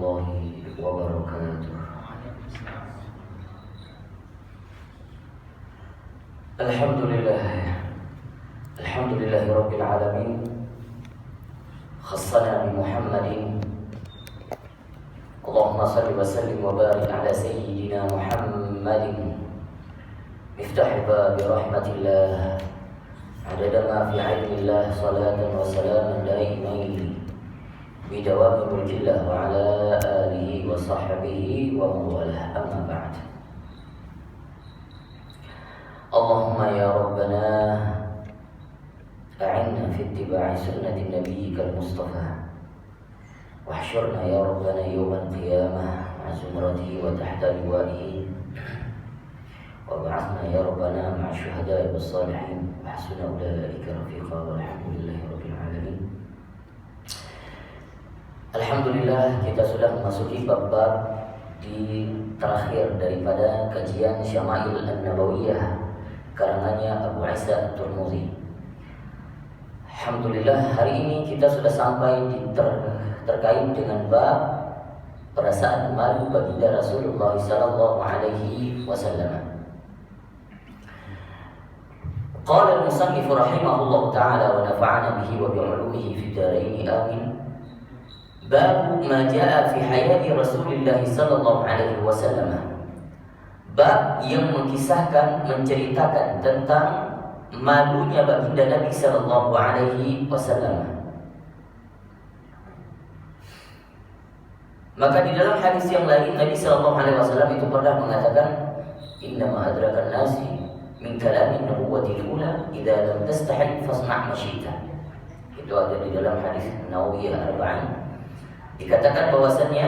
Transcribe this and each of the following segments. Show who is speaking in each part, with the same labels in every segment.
Speaker 1: warahmatullahi wabarakatuh. Alhamdulillahi rabbil alamin. Khassana bi Muhammadin. Allahumma salli wa sallim wa barik ala sayyidina Muhammadin. Miftah babi rahmatillah. Adada ma fi ilmillah. Salatan wa salaman daimain bidawami mulkillah wa ala alihi wa sahbihi wa mawalah. Amma ba'd. Allahumma ya Rabbana a'inna fi ittiba'i sunnati nabiyyikal Mustafa wahsyurna ya Rabbana yawmal qiyamah ma'a zumratihi wa tahta liwa'ihi wa ba'athna ya Rabbana ma'a syuhada'i was salihin wa hasuna ulaika rafiqa walhamdulillahi rabbil alamin. Alhamdulillah, kita sudah memasuki bab-bab di terakhir daripada kajian Syama'il An-Nabawiyah karangannya Abu Isa At-Tirmidzi. Alhamdulillah, hari ini kita sudah sampai terkait dengan bab perasaan malu baginda Rasulullah sallallahu alaihi wasallam. Qala al-musannif rahimahullah ta'ala wa nafa'ana bihi wa bi'ulumihi fid dharain amin. Bab ma jaa fi hayati Rasulullah sallallahu alaihi wasallam. Bab yang mengisahkan, menceritakan tentang malunya baginda Nabi sallallahu alaihi wasallam. Maka di dalam hadis yang lain Nabi sallallahu alaihi wasallam itu pernah mengatakan, "Inna ma adrakan nasi min kalamin nubuwwatil ula idza lam tastahi fasna' ma syi'ta." Itu ada di dalam hadis Nawawiyah Arba'in. Dikatakan bahwasannya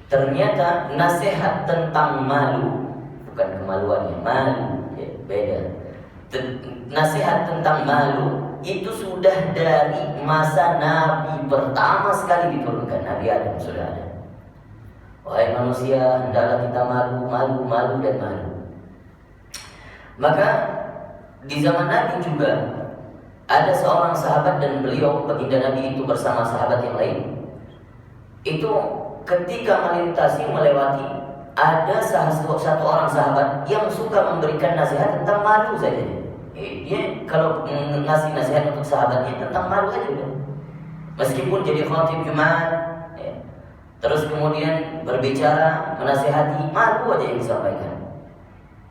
Speaker 1: ternyata nasihat tentang malu, bukan kemaluannya, malu ya, beda. Nasihat tentang malu itu sudah dari masa Nabi pertama sekali diturunkan, Nabi Adam sudah ada. Wahai manusia, hendaklah kita malu dan malu. Maka di zaman Nabi juga ada seorang sahabat dan beliau baginda Nabi itu bersama sahabat yang lain. Itu ketika melewati ada satu orang sahabat yang suka memberikan nasihat tentang malu saja. Dia kalau ngasih nasihat untuk sahabatnya tentang malu aja udah. Meskipun jadi khatib Jumat, ya. Terus kemudian berbicara menasihati, malu aja yang disampaikan.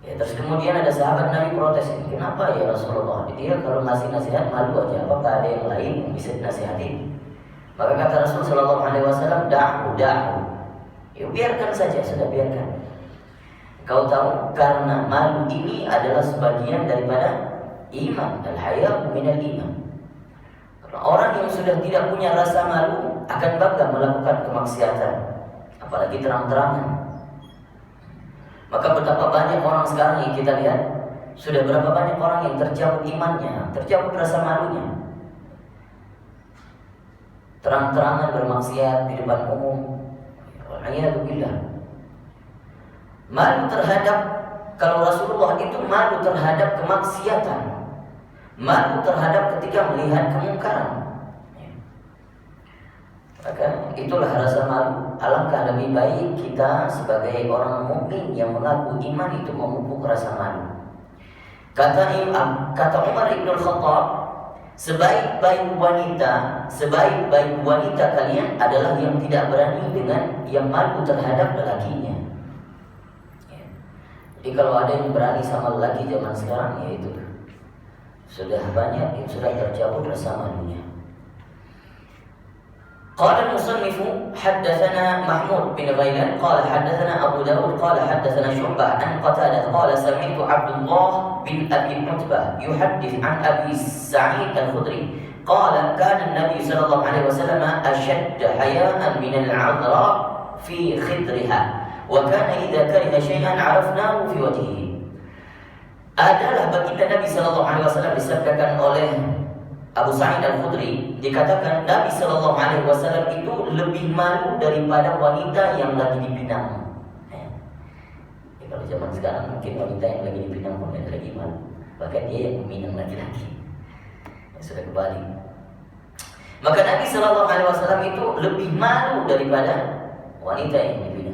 Speaker 1: Ya, terus kemudian ada sahabat Nabi protes, kenapa ya Rasulullah? Dia kalau ngasih nasihat malu aja, apakah ada yang lain yang bisa dinasihati? Maka kata Rasul sallallahu alaihi wasallam, da'hu. Ya, biarkan saja, sudah biarkan. Kau tahu karena malu ini adalah sebagian daripada iman, al-haya'u minal iman. Karena orang yang sudah tidak punya rasa malu akan bangga melakukan kemaksiatan, apalagi terang-terangan. Maka betapa banyak orang sekarang yang kita lihat, sudah berapa banyak orang yang tercabut imannya, tercabut rasa malunya. Terang-terangan bermaksiat di depan umum. Wal'iyadzubillah. Malu terhadap, kalau Rasulullah itu malu terhadap kemaksiatan, malu terhadap ketika melihat kemungkaran. Maka itulah rasa malu. Alangkah lebih baik kita sebagai orang mukmin yang mengaku iman itu memupuk rasa malu. Kata Umar Ibn Khattab, sebaik-baik wanita kalian adalah yang tidak berani dengan yang malu terhadap lelakinya. Ya. Jadi kalau ada yang berani sama lelaki zaman sekarang, ya itu sudah banyak yang sudah tercabut rasa malunya. Qala al-musannifu haddatsana Mahmud bin Ghailan qala haddatsana Abu Dawud qala haddatsana Syu'bah an Qatadah qala sami'tu Abdullah bin Abi Utbah yuhaddits an Abi Sa'id al-Khudri qala kana an-nabi sallallahu alaihi wasallam ashadda haya'an min al-'adra fi khidriha wa kana idza kariha shay'an 'arafnahu fi wajhihi. Adalah baginda Nabi sallallahu alaihi wasallam disabdakan oleh Abu Sa'id Al-Khudri, dikatakan Nabi sallallahu alaihi wasallam itu lebih malu daripada wanita yang lagi dipinang. Kalau zaman sekarang mungkin wanita yang lagi dipinang pun tidak lagi malu, bahkan dia yang meminang laki-laki. Sudah kembali. Maka Nabi Shallallahu Alaihi Wasallam itu lebih malu daripada wanita yang dibina.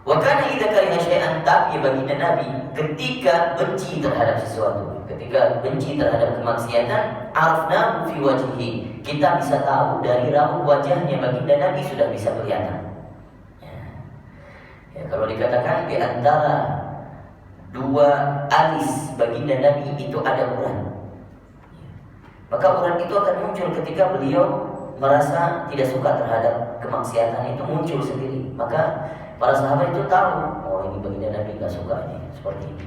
Speaker 1: Wa kana idza kariha syai'an, tapi baginda Nabi ketika benci terhadap sesuatu, ketika benci terhadap kemaksiatan, arafnahu fi wajhihi, kita bisa tahu dari raut wajahnya. Baginda Nabi sudah bisa kelihatan. Ya, kalau dikatakan di antara dua alis baginda Nabi itu ada urat, maka urat itu akan muncul ketika beliau merasa tidak suka terhadap kemaksiatan, itu muncul sendiri. Maka para sahabat itu tahu, oh ini baginda Nabi nggak suka ini seperti ini.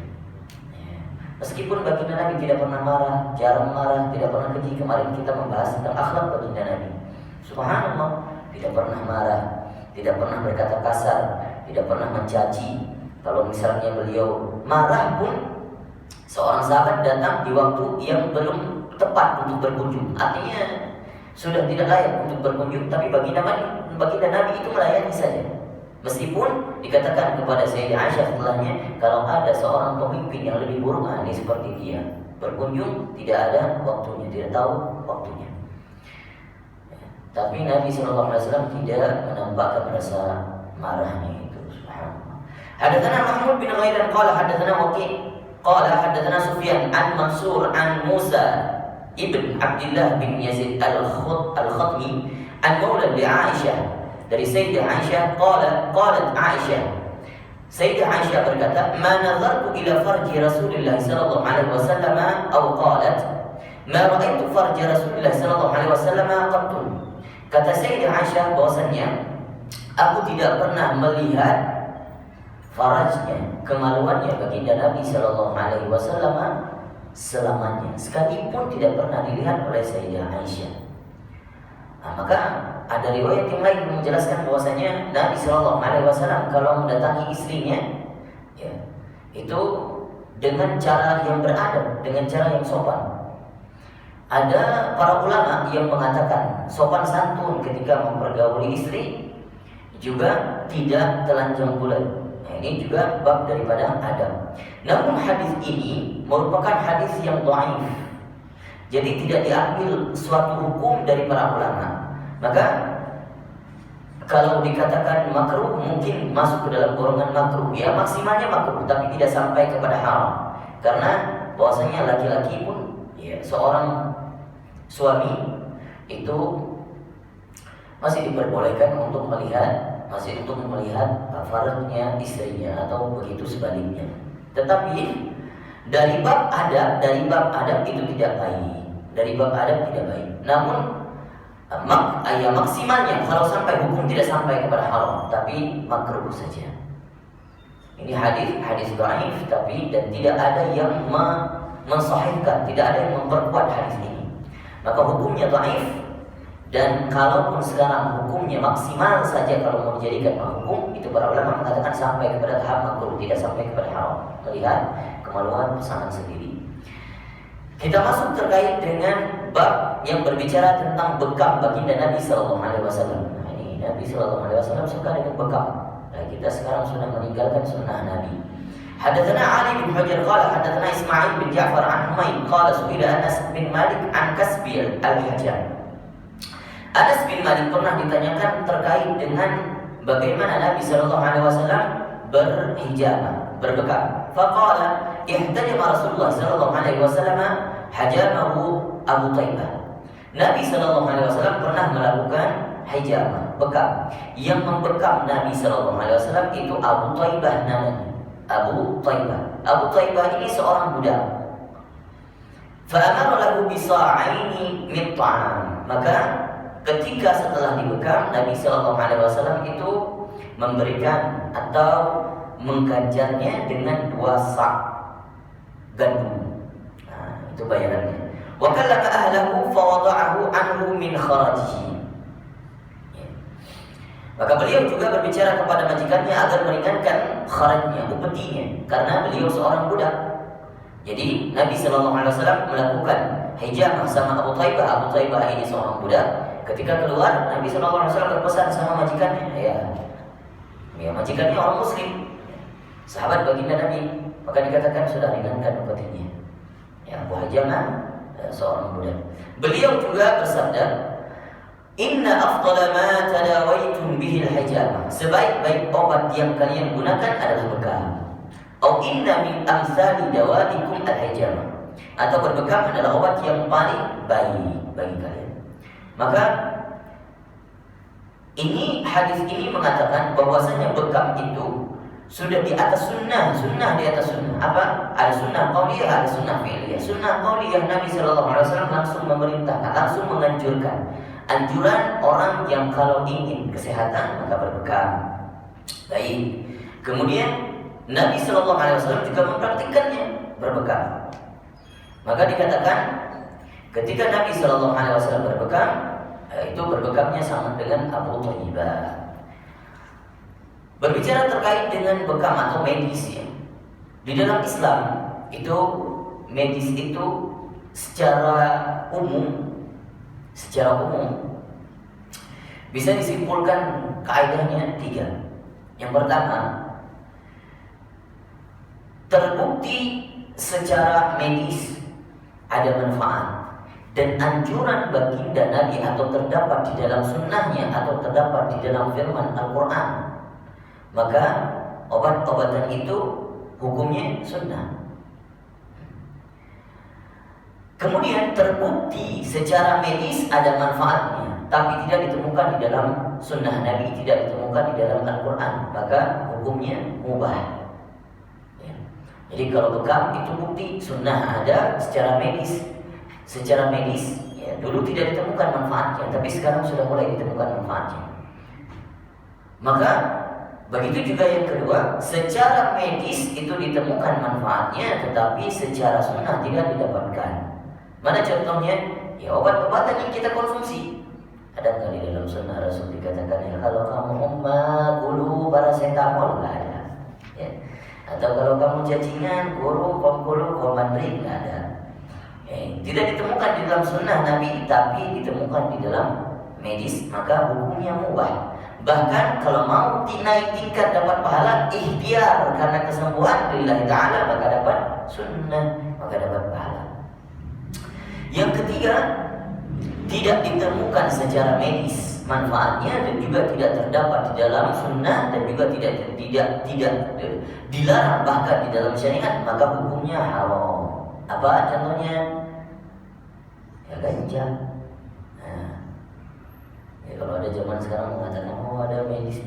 Speaker 1: Ya. Meskipun baginda Nabi tidak pernah marah, jarang marah, tidak pernah keji. Kemarin kita membahas tentang akhlak baginda Nabi. Subhanallah, tidak pernah marah, tidak pernah berkata kasar, tidak pernah mencaci. Kalau misalnya beliau marah pun, seorang sahabat datang di waktu yang belum tepat untuk berkunjung, artinya sudah tidak layak untuk berkunjung, tapi baginda Nabi itu melayani saja. Meskipun dikatakan kepada Sayyidah Aisyah setelahnya, kalau ada seorang pemimpin yang lebih buruk, ini seperti dia, berkunjung tidak ada waktunya, tidak tahu waktunya. Tapi Nabi SAW tidak menampakkan rasa marahnya itu. Subhanallah. Hadatsana Mahmud bin Ghailan qala hadatsana Waqi' qala hadatsana Sufyan an Mansur an Musa ibn Abdullah bin Yazid al-Khatmi an maula li Aisyah, dari Sayyidah Aisyah qalat Aisyah, Sayyidah Aisyah berkata, ma nazartu ila farji Rasulullah sallallahu alaihi wasallam aw qalat ma ra'aitu farji Rasulullah sallallahu alaihi wasallam qattu. Kata Sayyidah Aisyah bahwasanya aku tidak pernah melihat farajnya, kemaluannya baginda Nabi sallallahu alaihi wasallam selamanya, sekalipun tidak pernah dilihat oleh Sayyidah Aisyah. Maka ada riwayat yang lain menjelaskan bahwasanya Nabi Shallallahu Alaihi Wasallam kalau mendatangi istrinya, ya, itu dengan cara yang beradab, dengan cara yang sopan. Ada para ulama yang mengatakan sopan santun ketika mempergauli istri, juga tidak telanjang bulat. Nah, ini juga bab daripada adab. Namun hadis ini merupakan hadis yang dhaif. Jadi tidak diambil suatu hukum dari para ulama. Maka kalau dikatakan makruh, mungkin masuk ke dalam golongan makruh. Ya maksimalnya makruh, tapi tidak sampai kepada haram. Karena bahwasanya laki-laki pun, ya, seorang suami itu masih diperbolehkan untuk melihat, farajnya istrinya atau begitu sebaliknya. Tetapi dari bab adab itu tidak baik. Dari bab adab tidak baik. Namun maksimalnya kalau sampai hukum tidak sampai kepada haram, tapi makruh saja. Ini hadis dhaif, tapi dan tidak ada yang mensahihkan, tidak ada yang memperkuat hadis ini. Maka hukumnya dhaif, dan kalaupun sekarang hukumnya maksimal saja kalau mau dijadikan hukum, itu para ulama mengatakan sampai kepada tahap makruh, tidak sampai kepada haram. Melihat kemaluan pasangan sendiri. Kita masuk terkait dengan bab yang berbicara tentang bekam baginda Nabi Sallallahu Alaihi Wasallam. Nah, ini Nabi Sallallahu Alaihi Wasallam suka dengan bekam. Nah, kita sekarang sudah meninggalkan sunnah Nabi. Hadatsana Ali bin Hajar qala hadatsana Ismail bin Ja'far an Humayd qala su'ila Anas bin Malik an kasbi al-hajam. Anas bin Malik pernah ditanyakan terkait dengan bagaimana Nabi Sallallahu Alaihi Wasallam berhijama, berbekam. Faqala ihtajama Rasulullah sallallahu alaihi wasallam hajamahu Abu Taibah. Nabi sallallahu alaihi wasallam pernah melakukan hijama, bekam. Yang membekam Nabi sallallahu alaihi wasallam itu Abu Taibah namanya. Abu Taibah ini seorang budak. Fa amara lahu bi sa'aini min ta'am. Maka ketika setelah dibekam, Nabi sallallahu alaihi wasallam itu memberikan atau mengganjarnya dengan 2 sak gandum. Nah, itu bayarannya. Wa kallama ahlahu fa wada'ahu anhu min kharajihi. Maka beliau juga berbicara kepada majikannya agar meringankan kharajnya, upetinya, karena beliau seorang budak. Jadi Nabi sallallahu alaihi wasallam melakukan hijamah sama Abu Taibah. Abu Taibah ini seorang budak. Ketika keluar, Nabi sallallahu alaihi wasallam berpesan sama majikannya, ya majikannya orang muslim, sahabat baginda Nabi, maka dikatakan sudah ringankan upetinya. Ya, Abu Hajamah seorang budak. Beliau juga bersabda, Inna afdala ma tadawaitum bihi al-hijamah. Sebaik-baik obat yang kalian gunakan adalah bekam. Atau inna min amsali dawaikum al-hijamah. Atau berbekam adalah obat yang paling baik bagi kalian. Maka hadis ini mengatakan bahwasanya bekam itu sudah di atas sunnah di atas sunnah. Apa? Ada sunnah qauliyah, ada sunnah fi'liyah. Sunnah qauliyah, Nabi sallallahu alaihi wasallam langsung memerintahkan, langsung menganjurkan anjuran orang yang kalau ingin kesehatan maka berbekam. Baik. Kemudian Nabi sallallahu alaihi wasallam juga mempraktikkannya berbekam. Maka dikatakan ketika Nabi sallallahu alaihi wasallam berbekam, itu berbekamnya sama dengan Abu Thayyibah. Berbicara terkait dengan bekam atau medis ya. Di dalam Islam itu medis itu secara umum bisa disimpulkan kaidahnya 3. Yang pertama, terbukti secara medis ada manfaat dan anjuran baginda Nabi atau terdapat di dalam sunnahnya atau terdapat di dalam firman Al-Quran, maka obat-obatan itu hukumnya sunnah. Kemudian terbukti secara medis ada manfaatnya, tapi tidak ditemukan di dalam sunnah Nabi, tidak ditemukan di dalam Al-Quran, maka hukumnya mubah. Ya. Jadi kalau bekam itu bukti sunnah ada secara medis. Secara medis, ya, dulu tidak ditemukan manfaatnya, tapi sekarang sudah mulai ditemukan manfaatnya. Maka begitu juga yang kedua, secara medis itu ditemukan manfaatnya, tetapi secara sunnah tidak didapatkan. Mana contohnya? Ya obat-obatan yang kita konsumsi. Ada nggak di dalam sunnah Rasul dikatakan ya kalau kamu gulu paracetamol, nggak ada. Ya. Atau kalau kamu cacingan, guru komandrin, nggak ada. Tidak ditemukan di dalam sunnah Nabi, tapi ditemukan di dalam medis, maka hukumnya mubah. Bahkan kalau mau naik tingkat dapat pahala ikhtiar karena kesembuhan lillahi ta'ala, maka dapat sunnah, maka dapat pahala. Yang ketiga, tidak ditemukan secara medis manfaatnya dan juga tidak terdapat di dalam sunnah dan juga tidak dilarang bahkan di dalam syariat, maka hukumnya haram. Apa contohnya? Ya ganja. Ya, kalau ada zaman sekarang mengatakan ada medis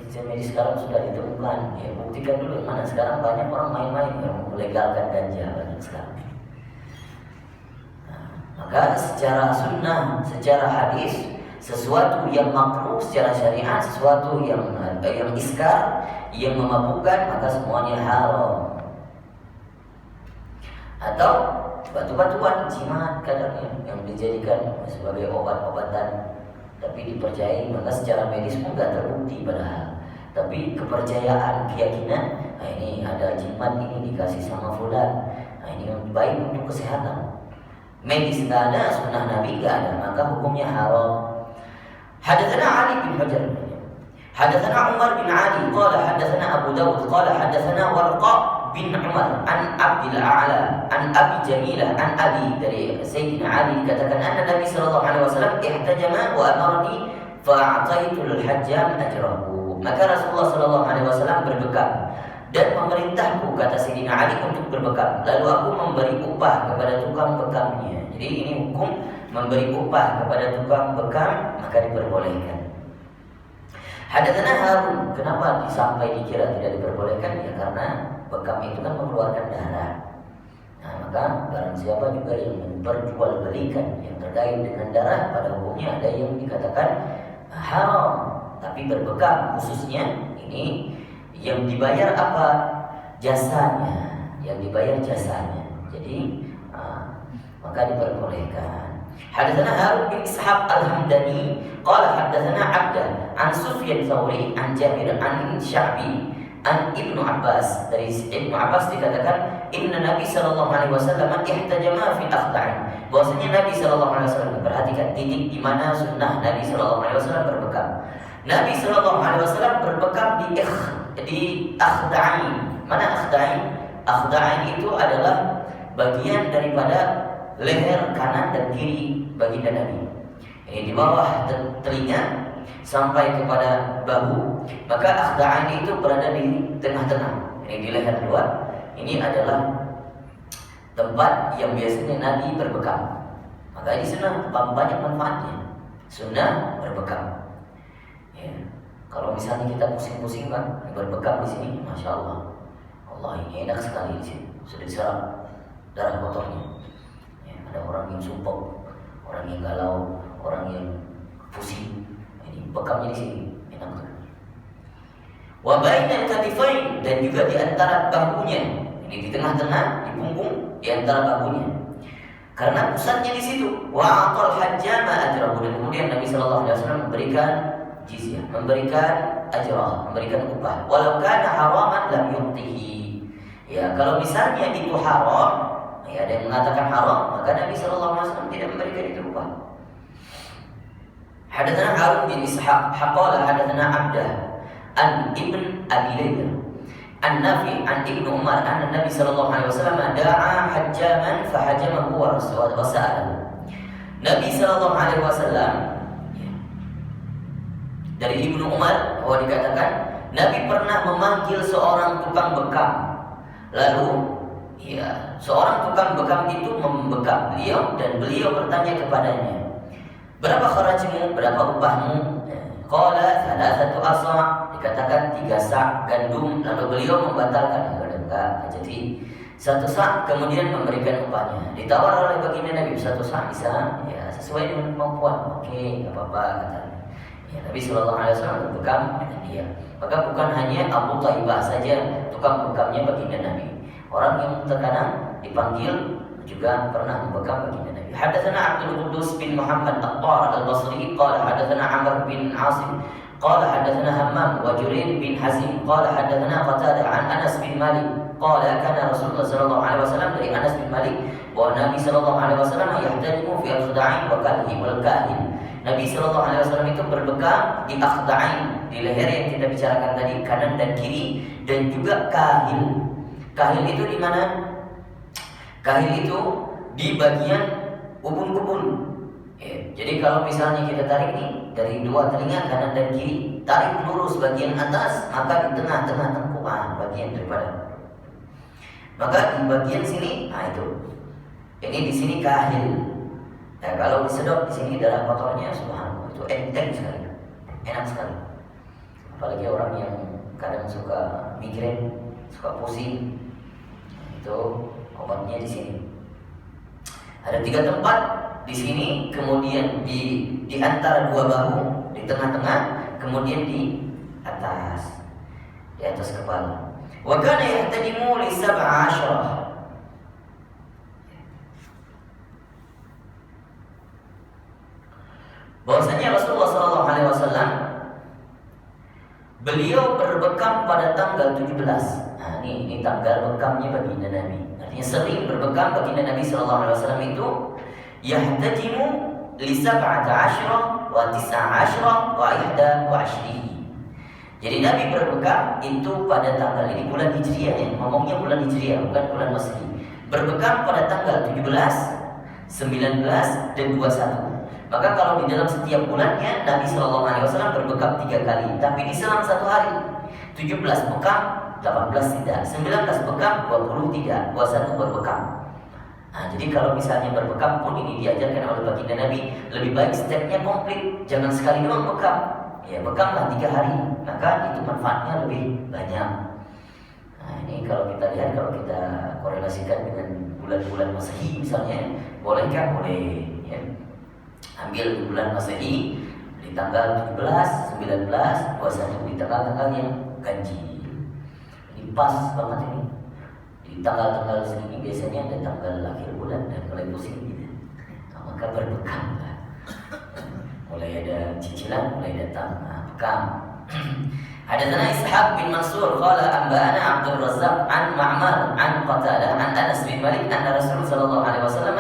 Speaker 1: sekarang sudah ditemukan, ya buktikan dulu yang mana. Sekarang banyak orang main-main yang melegalkan ganja banyak sekarang. Maka secara sunnah, secara hadis, sesuatu yang makruh secara syariat, sesuatu yang iskar, yang memabukkan, maka semuanya haram. Atau batu-batuan, jimat kadangnya yang dijadikan sebagai obat-obatan, tapi dipercayai, maka secara medis pun tidak terbukti padahal. Tapi kepercayaan, keyakinan, nah ini ada jimat ini dikasih sama fulan, nah ini baik untuk kesehatan. Medis tidak ada, sunnah Nabi tidak ada, maka hukumnya haram. Hadatsana Ali bin Hajar, hadatsana Umar bin Ali, qala hadatsana Abu Dawud, qala hadatsana Warqa bin Umar an Abdul A'la an Abi Jamilah an Ali, dari Sayyidina Ali dikatakan anna Nabi sallallahu alaihi wasallam ihtajama wa amarni fa'ataitu al-hajjam ajrahu. Maka Rasulullah sallallahu alaihi wasallam berbekam dan memerintahku, kata Sayyidina Ali, untuk berbekam, lalu aku memberi upah kepada tukang bekamnya. Jadi ini hukum memberi upah kepada tukang bekam, maka diperbolehkan. Hadatsana Harun, kenapa sampai dikira tidak diperbolehkan? Ya karena bekam itu kan mengeluarkan darah. Nah, maka barang siapa juga yang memperjualbelikan yang terkait dengan darah, pada hukumnya ada yang dikatakan haram. Tapi berbekam khususnya ini yang dibayar apa? Jasanya, yang dibayar jasanya. Jadi maka diperbolehkan. Hadatsana Harun bin Ishaq Al-Hamdani qala hadatsana Abdan an Sufyan Tsauri an Jabir an Sya'bi an Ibnu Abbas. Dari Ibnu Abbas dikatakan inna Nabi sallallahu alaihi wasallam ihtajama fi akhda'in. Bahwasanya Nabi sallallahu alaihi wasallam, perhatikan titik di mana sunnah Nabi sallallahu alaihi wasallam berbekam. Nabi sallallahu alaihi wasallam berbekam di akhda'in. Mana akhda'in? Akhda'in itu adalah bagian daripada leher kanan dan kiri baginda Nabi. Ini di bawah telinga sampai kepada bahu. Maka akhda'ani itu berada di tengah-tengah. Ini di leher dua. Ini adalah tempat yang biasanya Nabi berbekam. Maka ini sunnah banyak manfaatnya. Sunnah berbekam. Ya. Kalau misalnya kita pusing-pusing kan, berbekam di sini, masya Allah. Allah ini enak sekali di sini. Sudah diserap darah kotornya. Ya, ada orang yang sumpah, orang yang galau, orang yang pusing. Ini bekamnya di sini, enak tuh. Wa bainal katifain, dan juga di antara bahunya. Ini di tengah-tengah, di punggung, di antara bahunya. Karena pusatnya di situ. Wa atal hajjama ajrahu, dan kemudian Nabi sallallahu alaihi wasallam memberikan jizyah, memberikan ajrah, memberikan upah. Walau kana haraman lam yu'tihi. Ya, kalau misalnya itu haram, ya ada yang mengatakan haram, maka Nabi sallallahu alaihi wasallam tidak memberikan itu upah. Hadatsana Harun bin Ishaq, qala hadatsana Abdah an Ibn Abi Layla an Nafi an Ibnu Umar anna Nabi sallallahu alaihi wasallam da'a hajjaman fahajamahu wa sa'alahu. Nabi sallallahu alaihi wasallam dari Ibnu Umar bahwa dikatakan Nabi pernah memanggil seorang tukang bekam. Lalu ya, seorang tukang bekam itu membekam beliau dan beliau bertanya kepadanya, "Berapa kharajmu? Berapa upahmu?" Qala thalathatu asa', dikatakan 3 sa' gandum. Lalu beliau membatalkan, enggak, jadi 1 sa' kemudian memberikan upahnya. Ditawar oleh baginda Nabi, 1 sa' bisa, ya sesuai dengan kemampuan. Oke, enggak apa-apa katanya. Ya, Nabi sallallahu alaihi wasallam berbekam dengan dia. Maka bukan hanya Abu Thaibah saja tukang bekamnya baginda Nabi. Orang yang terkadang dipanggil juga pernah membekam baginda Nabi. Hadatsana Abdul Quddus bin Muhammad At-Tar Al-Basri qala hadatsana Amr bin Asim qala hadatsana Hammam wa Jurir bin Hazim qala hadatsana Qatadah an Anas bin Malik qala kana Rasulullah sallallahu alaihi wasallam, dari Anas bin Malik bahwa Nabi sallallahu alaihi wasallam yahtadimu fi al-khuda'in wa kalhi wal kahin. Nabi sallallahu alaihi wasallam itu berbekam di akhda'in, di leher yang kita bicarakan tadi, kanan dan kiri, dan juga kahil. Kahil itu di mana? Kahil itu di bagian ubun-ubun. Ya, jadi kalau misalnya kita tarik nih dari 2 telinga kanan dan kiri, tarik lurus bagian atas, maka di tengah-tengah tengkuk bagian daripada. Maka di bagian sini, itu. Ini di sini kahil. Ya, kalau disedot di sini darah kotornya, subhanallah, itu enteng sekali, enak sekali. Apalagi orang yang kadang suka migrain, suka pusing, itu obatnya di sini. Ada 3 tempat di sini, kemudian di antara 2 bahu, di tengah-tengah, kemudian di atas kepala. Wa kana yahtadimu li 17. Bahwasanya Rasulullah sallallahu alaihi wasallam beliau berbekam pada tanggal 17. Nah, ini tanggal bekamnya baginda Nabi. Artinya sering berbekam baginda Nabi sallallahu alaihi wasallam itu yahtajimu li 17 wa 19 wa 21. Jadi Nabi berbekam itu pada tanggal ini bulan Hijriah, ya. Ngomongnya bulan Hijriah, bukan bulan Masehi. Berbekam pada tanggal 17, 19 dan 21. Maka kalau di dalam setiap bulannya Nabi sallallahu alaihi wasallam berbekam 3 kali, tapi di selang 1 hari. 17 bekam, 18 tidak, 19 bekam, 20 tidak, 21 berbekam. Nah, jadi kalau misalnya berbekam pun ini diajarkan oleh baginda Nabi, lebih baik stepnya komplit, jangan sekali doang bekam. Ya, bekamlah 3 hari, maka itu manfaatnya lebih banyak. Nah, ini kalau kita lihat, kalau kita korelasikan dengan bulan-bulan Masehi misalnya, bolehkah? Boleh, ya. Ambil di bulan Masehi di tanggal 17, 19, 21, di tanggal-tanggal yang ganjil. Ini pas banget ini. Di tanggal-tanggal segini biasanya ada tanggal akhir bulan dan mulai pusing gitu. Nah, maka berbekam lah. Mulai ada cicilan, mulai datang bekam. Hadatsana Ishaq bin Mansur qala anba'ana Abdul Razzaq an Ma'mar an Qatadah an Anas bin Malik anna Rasulullah sallallahu alaihi wasallam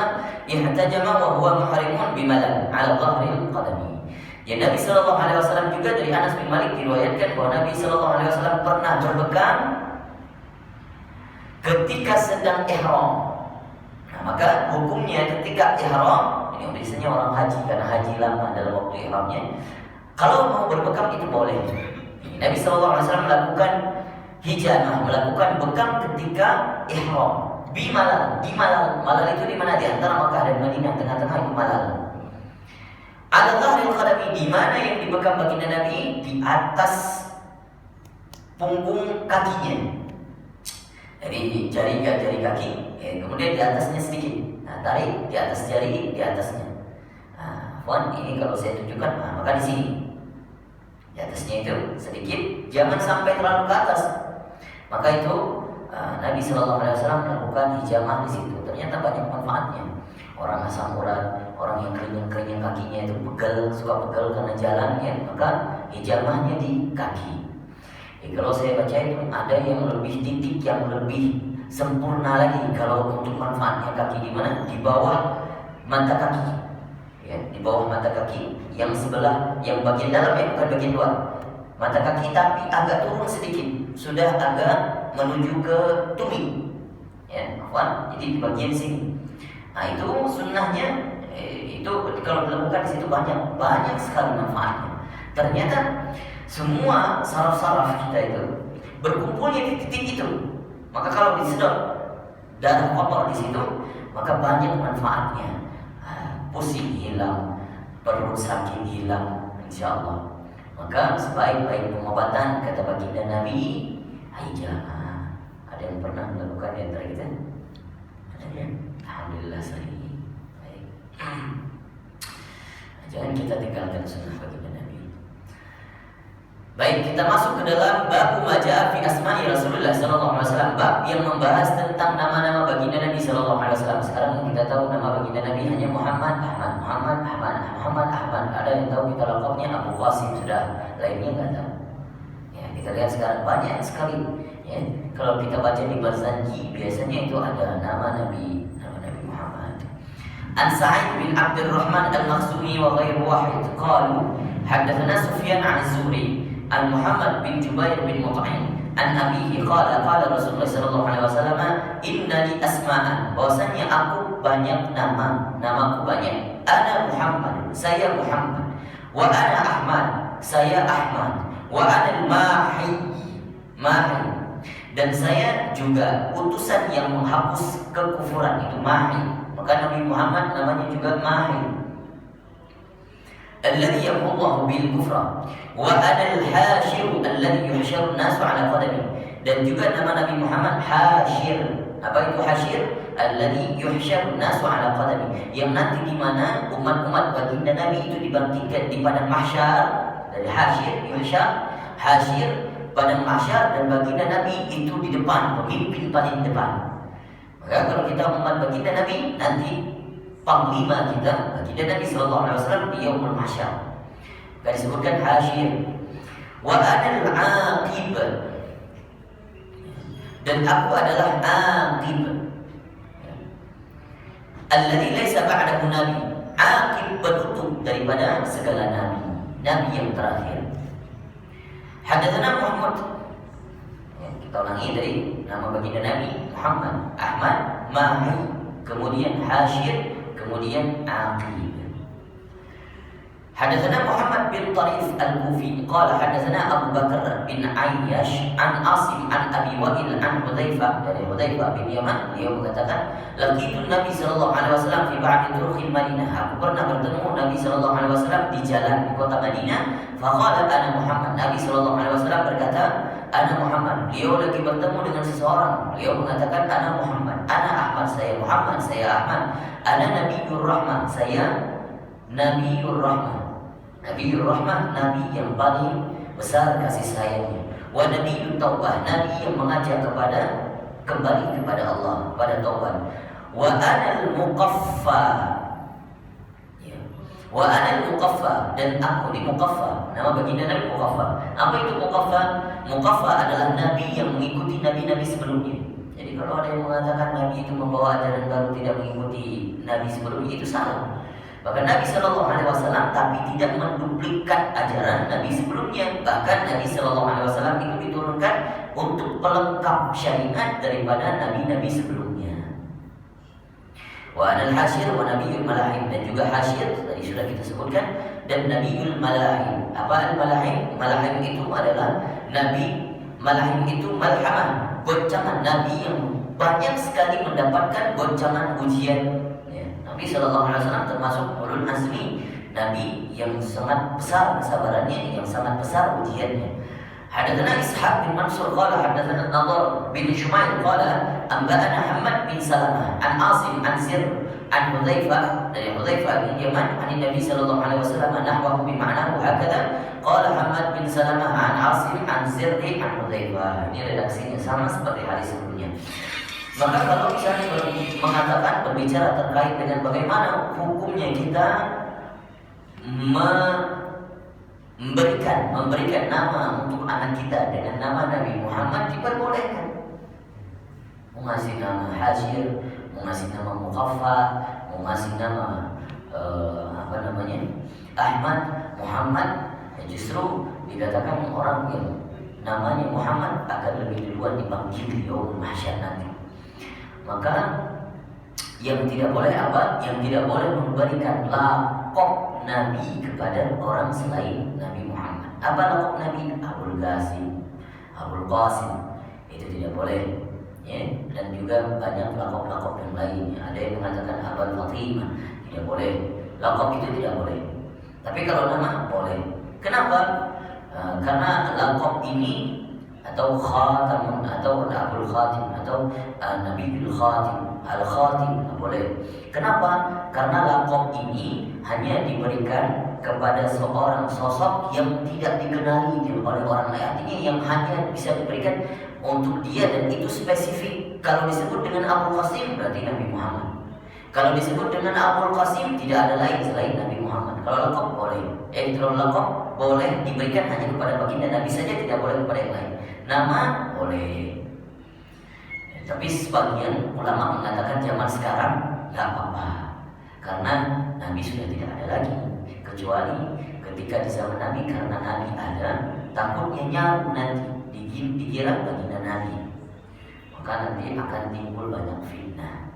Speaker 1: ihtajama wa huwa muhrimun bimalal 'ala dhahril qadami. Ya, Nabi sallallahu alaihi wasallam juga dari Anas bin Malik diriwayatkan bahwa Nabi sallallahu alaihi wasallam pernah berbekam ketika sedang ihram. Nah, maka hukumnya ketika ihram ini biasanya orang haji karena haji lama dalam waktu ihramnya. Kalau mau berbekam itu boleh. Nabi SAW melakukan hijamah, melakukan bekam ketika ihram di Malal. Malal itu di mana? Di antara Makkah dan Madinah, tengah-tengah itu Malal. Ada dhahril khadami, di mana yang dibekam baginda Nabi? Di atas punggung kakinya. Jadi jari kaki, kemudian di atasnya sedikit. Nah, tarik di atas jari, di atasnya. Nah, ini kalau saya tunjukkan, maka di sini. Di atasnya itu sedikit, jangan sampai terlalu ke atas. Maka itu Nabi SAW melakukan hijamah di situ. Ternyata banyak manfaatnya. Orang asam urat, orang yang keringnya kakinya itu suka pegel karena jalan, ya, maka hijamahnya di kaki. Kalau saya baca itu ada yang lebih titik, yang lebih sempurna lagi kalau untuk manfaatnya kaki di mana? Di bawah mata kaki. Ya, di bawah mata kaki yang sebelah, yang bagian dalam ya, bukan bagian luar. Mata kaki tapi agak turun sedikit, sudah agak menuju ke tumit. Ya, jadi di bagian sini. Nah, itu sunnahnya, itu kalau dilakukan di situ banyak sekali manfaatnya. Ternyata semua saraf-saraf kita itu berkumpulnya di titik itu. Maka kalau disedot darah kotor di situ, maka banyak manfaatnya. Pusing hilang, perut sakit hilang, insya Allah. Maka sebaik-baik pengobatan kata baginda Nabi, hijamah. Ada yang pernah melakukan di antara kita? Ada ya? Alhamdulillah sering. Baik. Jangan kita tinggalkan sunnah baginda Nabi. Baik, kita masuk ke dalam bab majaa fi asma'i Rasulullah sallallahu alaihi wasallam, bab yang membahas tentang nama-nama baginda Nabi sallallahu alaihi wasallam. Sekarang kita tahu nama baginda Nabi hanya Muhammad Ahmad. Ada yang tahu kita lengkapnya Abu Qasim, sudah. Lainnya enggak tahu. Ya, kita lihat sekarang banyak sekali. Ya, kalau kita baca di Barzanji biasanya itu ada nama Nabi Muhammad. An Sa'id bin Abdurrahman al-Makhzumi wa ghairu wahid qalu haddatsana Sufyan 'an Az-Zuhri an Muhammad bin Jubair bin Mut'im an abihi qala Rasulullah sallallahu alaihi wasallam inna li asma'an, bahwasanya aku banyak namaku banyak. Ana Muhammad, saya Muhammad. Wa ana Ahmad, saya Ahmad. Wa ana al-Mahi, dan saya juga utusan yang menghapus kekufuran, itu Mahi. Maka Nabi Muhammad namanya juga Mahi. Alladhi yamullahu bil kufra wa ana al-hashir alladhi yuhsyaru an-nasu ala qadami. Dan juga nama Nabi Muhammad Hashir. Apa itu Hashir? Alladhi yuhsyaru an-nasu ala qadami, yang nanti di mana umat-umat baginda Nabi itu dibangkitkan di padang mahsyar. Dari Hashir, Hashir padang mahsyar, dan baginda Nabi itu di depan, pemimpin paling depan. Maka kalau kita umat baginda Nabi, nanti panglima kita baginda Nabi sallallahu alaihi wasallam di yaumul mahsyar. Maka disebutkan Hashir. Wa ana al-aqib, dan aku adalah aqib. Alladhi laysa ba'dahu nabi, aqib penutup daripada segala nabi yang terakhir. Hadatsana Muhammad, kita ulangi dari nama baginda Nabi Muhammad, Ahmad, Mahi, kemudian Hashir, kemudian Aqib. Hadatsana Muhammad bin Tarif al-Kufi qala hadatsana Abu Bakar bin Ayyash an Asim an Abi Wa'il an Hudzaifah, dari Hudzaifah bin Yaman, dia mengatakan laqitu Nabi sallallahu alaihi wasallam fi ba'di turuqil Madinah, aku pernah bertemu Nabi sallallahu alaihi wasallam di jalan di kota Madinah. Faqala ana Muhammad, Nabi sallallahu alaihi wasallam berkata ana Muhammad. Beliau lagi bertemu dengan seseorang, beliau mengatakan ana Muhammad, ana Ahmad, saya Muhammad, saya Ahmad, ana Nabiyur Rahmah, saya Nabiyur Rahmah. Nabiyur Rahmah, Nabi yang paling besar kasih sayangnya. Wa Nabiyut Taubah, Nabi yang mengajak kembali kepada Allah, pada taubat. Wa anal Muqaffa, wa anal Muqaffa, dan aku di Muqaffa. Nama baginda Nabi Muqaffa. Apa itu Muqaffa? Muqaffa adalah Nabi yang mengikuti nabi-nabi sebelumnya. Jadi kalau ada yang mengatakan Nabi itu membawa ajaran baru, tidak mengikuti Nabi sebelumnya, itu salah. Bahkan Nabi Shallallahu Alaihi Wasallam tapi tidak menduplikat ajaran Nabi sebelumnya. Bahkan Nabi Shallallahu Alaihi Wasallam itu diturunkan untuk pelengkap syariat daripada nabi-nabi sebelumnya. Wa anal hasyir wa nabiyul malahim, dan juga hasyir tadi sudah kita sebutkan, dan nabiyul malahim. Apa al-malahim? Malahim itu adalah nabi, malahim itu malhamah, goncangan. Nabi yang banyak sekali mendapatkan goncangan ujian. Ya. Nabi SAW termasuk ulul azmi, nabi yang sangat besar kesabarannya, yang sangat besar ujiannya. Hadatsana Ishaq bin Mansur qala hadatsana Nadhr bin Shumayl qala anba'ana Hammad bin Salamah an Asim an Zir an Hudzaifah, dari Hudzaifah bin Yaman, an Nabi sallallahu alaihi wasallam nahwahu bi ma'nahu hakadha qala Hammad bin Salamah an Asim an Zir an Hudzaifah. Ini redaksinya sama seperti hadis sebelumnya. Maka kalau misalnya mengatakan, berbicara terkait dengan bagaimana hukumnya kita memberikan nama untuk anak kita dengan nama Nabi Muhammad, diperbolehkan. Mau ngasih nama Hasyir, mau ngasih nama Mukhaffa, mau ngasih nama Ahmad, Muhammad, justru dikatakan orang yang namanya Muhammad akan lebih duluan dipanggil di yaumul mahsyar nanti. Maka yang tidak boleh apa? Yang tidak boleh memberikan laqab Nabi kepada orang selain Nabi Muhammad. Apa laqab Nabi? Abul Qasim, Abul Qasim, itu tidak boleh. Ya, dan juga banyak laqab-laqab yang lainnya. Ada yang mengatakan Abul Fatimah, tidak boleh. Laqab itu tidak boleh. Tapi kalau nama boleh. Kenapa? Karena laqab ini atau khatamun atau Abul Khatim atau Nabiul Khatim, Al-Khatim boleh. Kenapa? Karena laqab ini hanya diberikan kepada seorang sosok yang tidak dikenali oleh orang lain. Artinya yang hanya bisa diberikan untuk dia, dan itu spesifik. Kalau disebut dengan Abul Qasim berarti Nabi Muhammad. Kalau disebut dengan Abul Qasim tidak ada lain selain Nabi Muhammad. Kalau laqab boleh. Kalau laqab boleh diberikan hanya kepada baginda Nabi saja, tidak boleh kepada yang lain. Nama boleh. Tapi sebagian ulama mengatakan zaman sekarang nggak apa-apa, karena Nabi sudah tidak ada lagi, kecuali ketika di zaman Nabi, karena Nabi ada, takutnya nyaru nanti dikira baginda Nabi, maka nanti akan timbul banyak fitnah.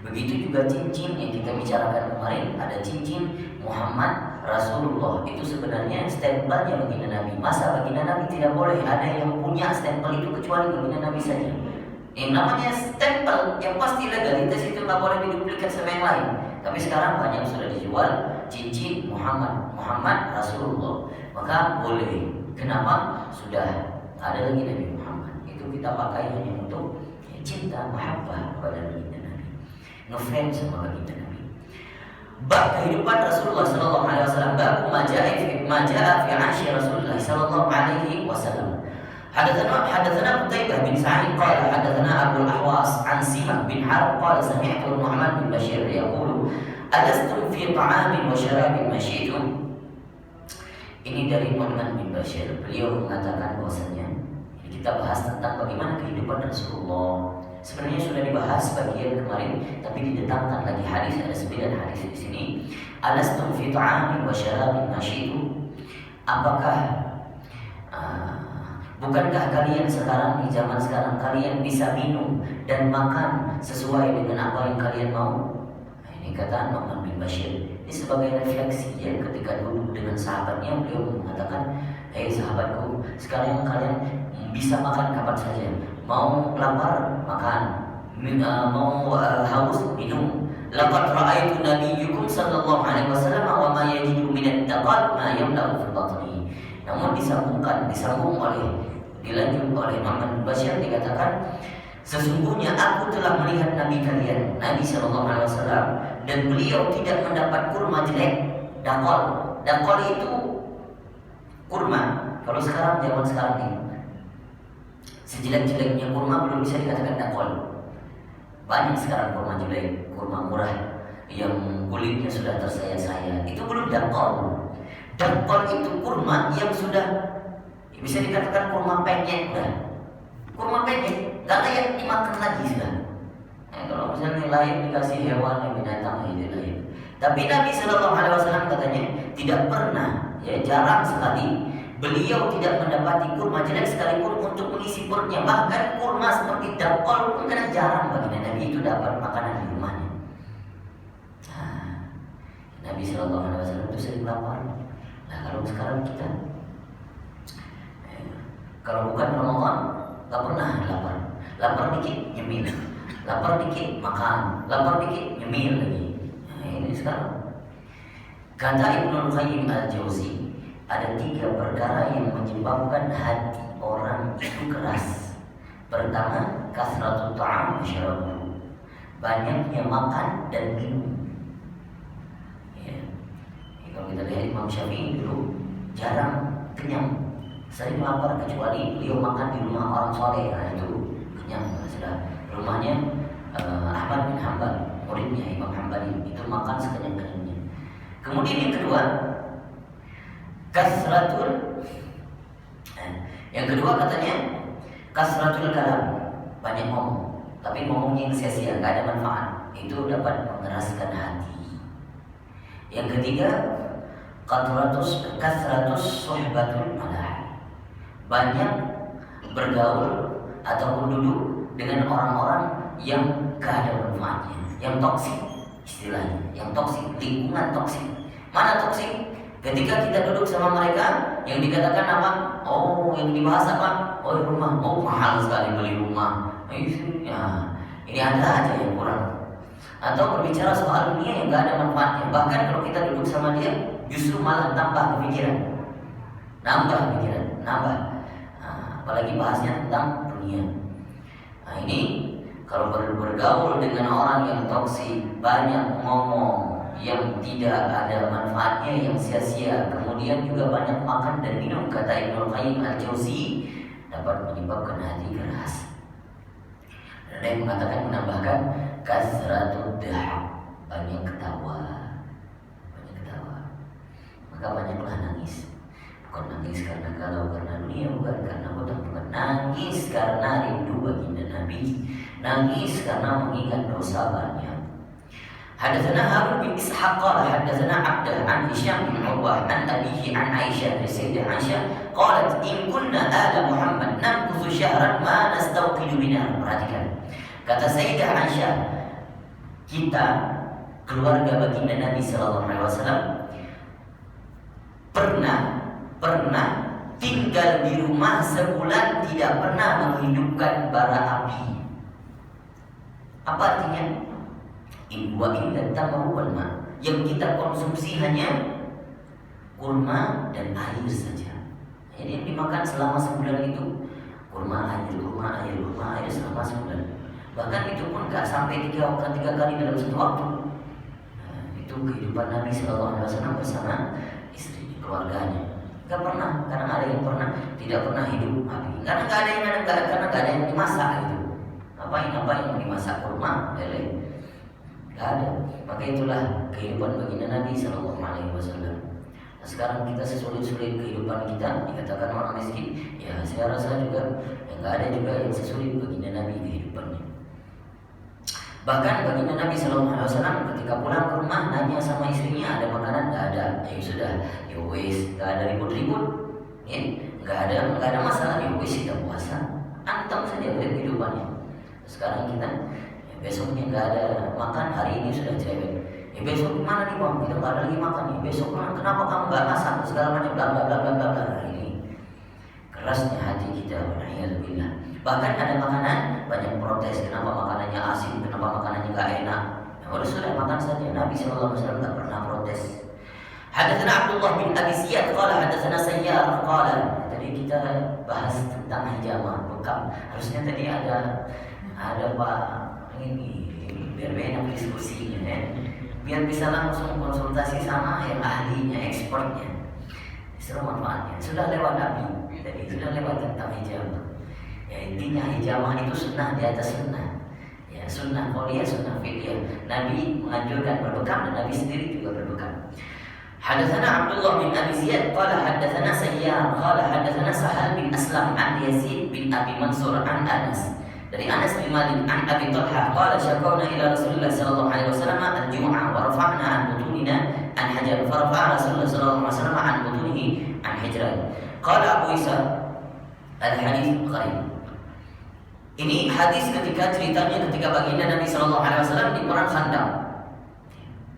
Speaker 1: Begitu juga cincin yang kita bicarakan kemarin, ada cincin Muhammad Rasulullah, itu sebenarnya stempelnya baginda Nabi. Masa baginda Nabi tidak boleh ada yang punya stempel itu kecuali baginda Nabi saja? Yang namanya stempel yang pasti legalitas itu nggak boleh diduplikat sama yang lain. Tapi sekarang banyak sudah dijual cincin Muhammad Rasulullah, maka boleh. Kenapa? Sudah ada lagi Nabi Muhammad. Itu kita pakai hanya untuk cinta, mahabbah kepada baginda Nabi, ngefans sama baginda Nabi. Bab kehidupan Rasulullah Sallallahu Alaihi Wasallam. Bab maja'a fi 'ashi Rasulullah Sallallahu Alaihi Wasallam. حدثنا قتيبة بن سعيد قال حدثنا أبو الأحواص عن سمة بن حرب قال سمعت النعمان بن بشير يقول ألستم في طعام وشراب ما شئتم. Ini dari Nu'man bin Bashir. Beliau mengatakan bahwasanya kita bahas tentang bagaimana kehidupan Rasulullah. Sebenarnya sudah dibahas bagian kemarin, tapi didatangkan lagi hadis, ada 9 hadis di sini. Alastum fi ta'amin wa syarabin ma syi'tum. Apakah bukankah kalian sekarang, di zaman sekarang, kalian bisa minum dan makan sesuai dengan apa yang kalian mau? Nah, ini kata Nu'man bin Bashir. Ini sebagai refleksi ya, ketika duduk dengan sahabatnya, beliau mengatakan, hei sahabatku, sekarang kalian bisa makan kapan saja. Mau lapar, makan. Mau haus, minum. Laqad ra'aitu nabiyyukum sallallahu alaihi wasallam wa ma yajidu min ad-daqat ma yamla'u fi batnihi. Namun dilanjut oleh Nu'man bin Bashir, dikatakan, sesungguhnya aku telah melihat Nabi kalian, Nabi Sallallahu Alaihi Wasallam, dan beliau tidak mendapat kurma jelek, dakol. Dakol itu kurma. Kalau sekarang, zaman sekarang ini, sejelek-jeleknya kurma belum bisa dikatakan dakol. Banyak sekarang kurma jelek, kurma murah yang kulitnya sudah tersayat-sayat, itu belum dakol. Dakol itu kurma yang sudah bisa dikatakan kurma penyet, kurma penyet, nggak layak dimakan lagi sudah. Kalau misalnya layak dikasih hewan yang binatang itu layak. Tapi Nabi Sallallahu Alaihi Wasallam katanya tidak pernah, ya jarang sekali beliau tidak mendapati kurma jelek sekalipun untuk mengisi perutnya. Bahkan kurma seperti dakol pun kadang jarang bagi Nabi itu dapat makanan di rumahnya. Nabi Shallallahu Alaihi Wasallam itu sering lapar. Nah kalau sekarang kita, kalau bukan Ramadan, nggak pernah lapar. Lapar dikit nyemil, lapar dikit makan, lapar dikit nyemil lagi. Nah, ini sekarang. Kata Ibnu Qayyim al-Jauzi, ada 3 perkara yang menyebabkan hati orang itu keras. Pertama, kasratul ta'am wa syarabuhu, banyaknya makan dan minum. Kalau kita lihat Imam Syafi'i dulu jarang kenyang, sering lapar kecuali beliau makan di rumah orang soleh. Nah itu kenyang. Sudah rumahnya Ahmad bin Hanbal, muridnya Imam Hanbali, itu makan sekenyang-kenyangnya. Kemudian yang kedua, yang kedua katanya kasratul kalam, banyak ngomong, tapi ngomongnya yang sia-sia, nggak ada manfaat. Itu dapat mengeraskan hati. Yang ketiga, kasratus suhbatul malah, banyak bergaul ataupun duduk dengan orang-orang yang gak ada manfaatnya, yang toksik, istilahnya, yang toksik, lingkungan toksik. Mana toksik? Ketika kita duduk sama mereka, yang dikatakan apa? Oh, yang dibahas apa? Oh, rumah, oh mahal sekali beli rumah. Ya, ini ada aja yang kurang. Atau berbicara soal dunia yang gak ada manfaatnya. Bahkan kalau kita duduk sama dia, justru malah tambah pikiran, nambah. Apalagi bahasnya tentang dunia. Nah ini kalau bergaul dengan orang yang toksik, banyak ngomong yang tidak ada manfaatnya, yang sia-sia, kemudian juga banyak makan dan minum, kata Ibnu Qayyim al-Jauzi, dapat menyebabkan hati keras. Ada yang mengatakan, menambahkan kasratud dahab, banyak ketawa, maka banyaklah nangis. Bukan nangis karena galau karena dunia, bukan karena hutang, bukan nangis karena rindu baginda Nabi, nangis karena mengingat dosa banyak. Hadatsana Harun bin Ishaq qala hadatsana Abdah an Hisham bin Urwah an abihi an Aisyah, Sayyidah Aisyah qalat in kunna ala Muhammad namkuthu syahran ma nastawqidu minha. Perhatikan, kata Sayyidah Aisyah, kita keluarga baginda Nabi sallallahu alaihi wasallam pernah tinggal di rumah sebulan, tidak pernah menghidupkan bara api. Apa artinya? In wa illa tamru wal ma, yang kita konsumsi hanya kurma dan air saja. Jadi yang dimakan selama sebulan itu kurma air selama sebulan. Bahkan itu pun gak sampai 3 kali dalam satu waktu. Nah, itu kehidupan Nabi Sallallahu Alaihi Wasallam bersama istri keluarganya. Gak pernah, karena ada yang tidak pernah hidup api. Karena gak ada yang dimasak itu. Apa yang dimasak kurma, lele. Gak ada. Maka itulah kehidupan baginda Nabi Sallallahu Alaihi Wasallam. Nah, sekarang kita sesulit-sulit kehidupan kita, dikatakan orang miskin, ya saya rasa juga gak ada juga yang sesulit baginda Nabi kehidupannya. Bahkan baginda Nabi Sallallahu Alaihi Wasallam ketika pulang ke rumah nanya sama istrinya, ada makanan? Gak ada. Ya sudah, ya wes, gak ada ribut-ribut, ya, gak ada masalah. Ya wes, kita puasa, antam saja kehidupannya. Sekarang kita besoknya nggak ada makan, hari ini sudah cerewet. Besok mana nih bang? Kita nggak ada lagi makan nih. Besok mana? Kenapa kamu nggak masak? Segala macam bla bla bla bla bla bla. Ini kerasnya hati kita. Alhamdulillah. Bahkan ada makanan banyak protes. Kenapa makanannya asin? Kenapa makanannya nggak enak? Nah, sudah makan saja. Nabi Sallallahu Alaihi Wasallam nggak pernah protes. Hadatsana Abdullah bin Abi Ziyad qala hadatsana Sayyar qala. Tadi kita bahas tentang hijamah bekam. Harusnya tadi ada Pak ini biar enak diskusinya ya. Biar bisa langsung konsultasi sama yang ahlinya, expertnya. Seru manfaatnya. Sudah lewat Nabi, jadi sudah lewat tentang hijamah. Ya intinya hijamah itu sunnah di atas sunnah. Ya sunnah qauliyah, sunnah fi'liyah. Nabi menganjurkan berbekam dan Nabi sendiri juga berbekam. Hadatsana Abdullah bin Abi Ziyad qala hadatsana Sayyar qala hadatsana Sahal bin Aslam an Yazid bin Abi Mansur an Anas. Dari Anas bin Malik an Abi Talha qala syakawna ila Rasulullah sallallahu alaihi wasallam al-jum'ah wa rafa'na an butunina an hajar fa rafa'a Rasulullah sallallahu alaihi wasallam an butunihi an hijran. Qala Abu Isa al-hadits gharib. Ini hadis ketika ceritanya ketika baginda Nabi sallallahu alaihi wasallam di perang Khandaq.